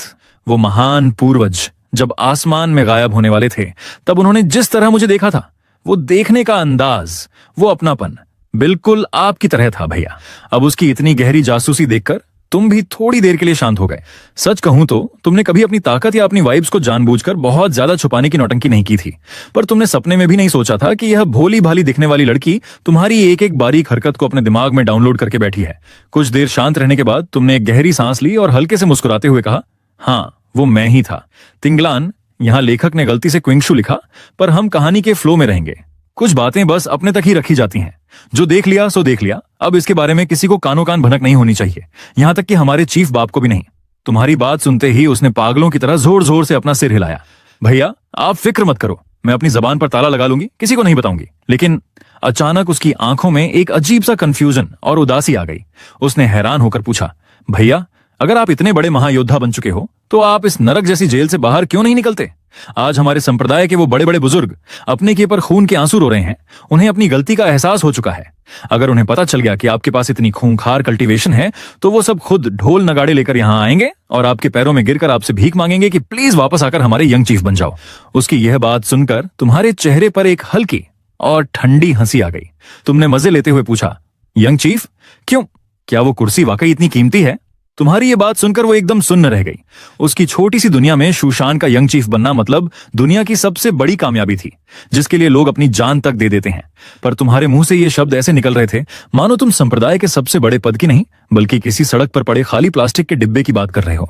Speaker 1: वो महान पूर्वज जब आसमान में गायब होने वाले थे, तब उन्होंने जिस तरह मुझे देखा था, वो देखने का अंदाज, वो अपनापन बिल्कुल आपकी तरह था भैया। अब उसकी इतनी गहरी जासूसी देखकर तुम भी थोड़ी देर के लिए शांत हो गए। सच कहूं तो तुमने कभी अपनी ताकत या अपनी वाइब्स को जानबूझकर बहुत ज्यादा छुपाने की नौटंकी नहीं की थी, पर तुमने सपने में भी नहीं सोचा था कि यह भोली भाली दिखने वाली लड़की तुम्हारी एक एक बारीक हरकत को अपने दिमाग में डाउनलोड करके बैठी है। कुछ देर शांत रहने के बाद तुमने एक गहरी सांस ली और हल्के से मुस्कुराते हुए कहा, हाँ, वो मैं ही था। तिंगलान, यहाँ लेखक ने गलती से क्विंगशु लिखा, पर हम कहानी के फ्लो में रहेंगे। कुछ बातें बस अपने तक ही रखी जाती हैं। जो देख लिया सो देख लिया। अब इसके बारे में किसी को कानो कान भनक नहीं होनी चाहिए, यहां तक कि हमारे चीफ बाप को भी नहीं। तुम्हारी बात सुनते ही उसने पागलों की तरह जोर जोर से अपना सिर हिलाया। भैया, आप फिक्र मत करो, मैं अपनी जबान पर ताला लगा लूंगी, किसी को नहीं बताऊंगी। लेकिन अचानक उसकी आंखों में एक अजीब सा कंफ्यूजन और उदासी आ गई। उसने हैरान होकर पूछा, भैया, अगर आप इतने बड़े महायोद्धा बन चुके हो तो आप इस नरक जैसी जेल से बाहर क्यों नहीं निकलते? आज हमारे संप्रदाय के वो बड़े बड़े बुजुर्ग अपने के पर खून के आंसू रो रहे हैं। उन्हें अपनी गलती का एहसास हो चुका है। अगर उन्हें पता चल गया कि आपके पास इतनी खूंखार कल्टीवेशन है, तो वो सब खुद ढोल नगाड़े लेकर यहाँ आएंगे और आपके पैरों में गिरकर आपसे भीख मांगेंगे कि प्लीज वापस आकर हमारे यंग चीफ बन जाओ। उसकी यह बात सुनकर तुम्हारे चेहरे पर एक हल्की और ठंडी हंसी आ गई। तुमने मजे लेते हुए पूछा, यंग चीफ क्यों? क्या वो कुर्सी वाकई इतनी कीमती है? तुम्हारी ये बात सुनकर वो एकदम सुन्न रह गई। उसकी छोटी सी दुनिया में शूशान का यंग चीफ बनना मतलब दुनिया की सबसे बड़ी कामयाबी थी, जिसके लिए लोग अपनी जान तक दे देते हैं। पर तुम्हारे मुंह से ये शब्द ऐसे निकल रहे थे मानो तुम संप्रदाय के सबसे बड़े पद की नहीं, बल्कि किसी सड़क पर पड़े खाली प्लास्टिक के डिब्बे की बात कर रहे हो।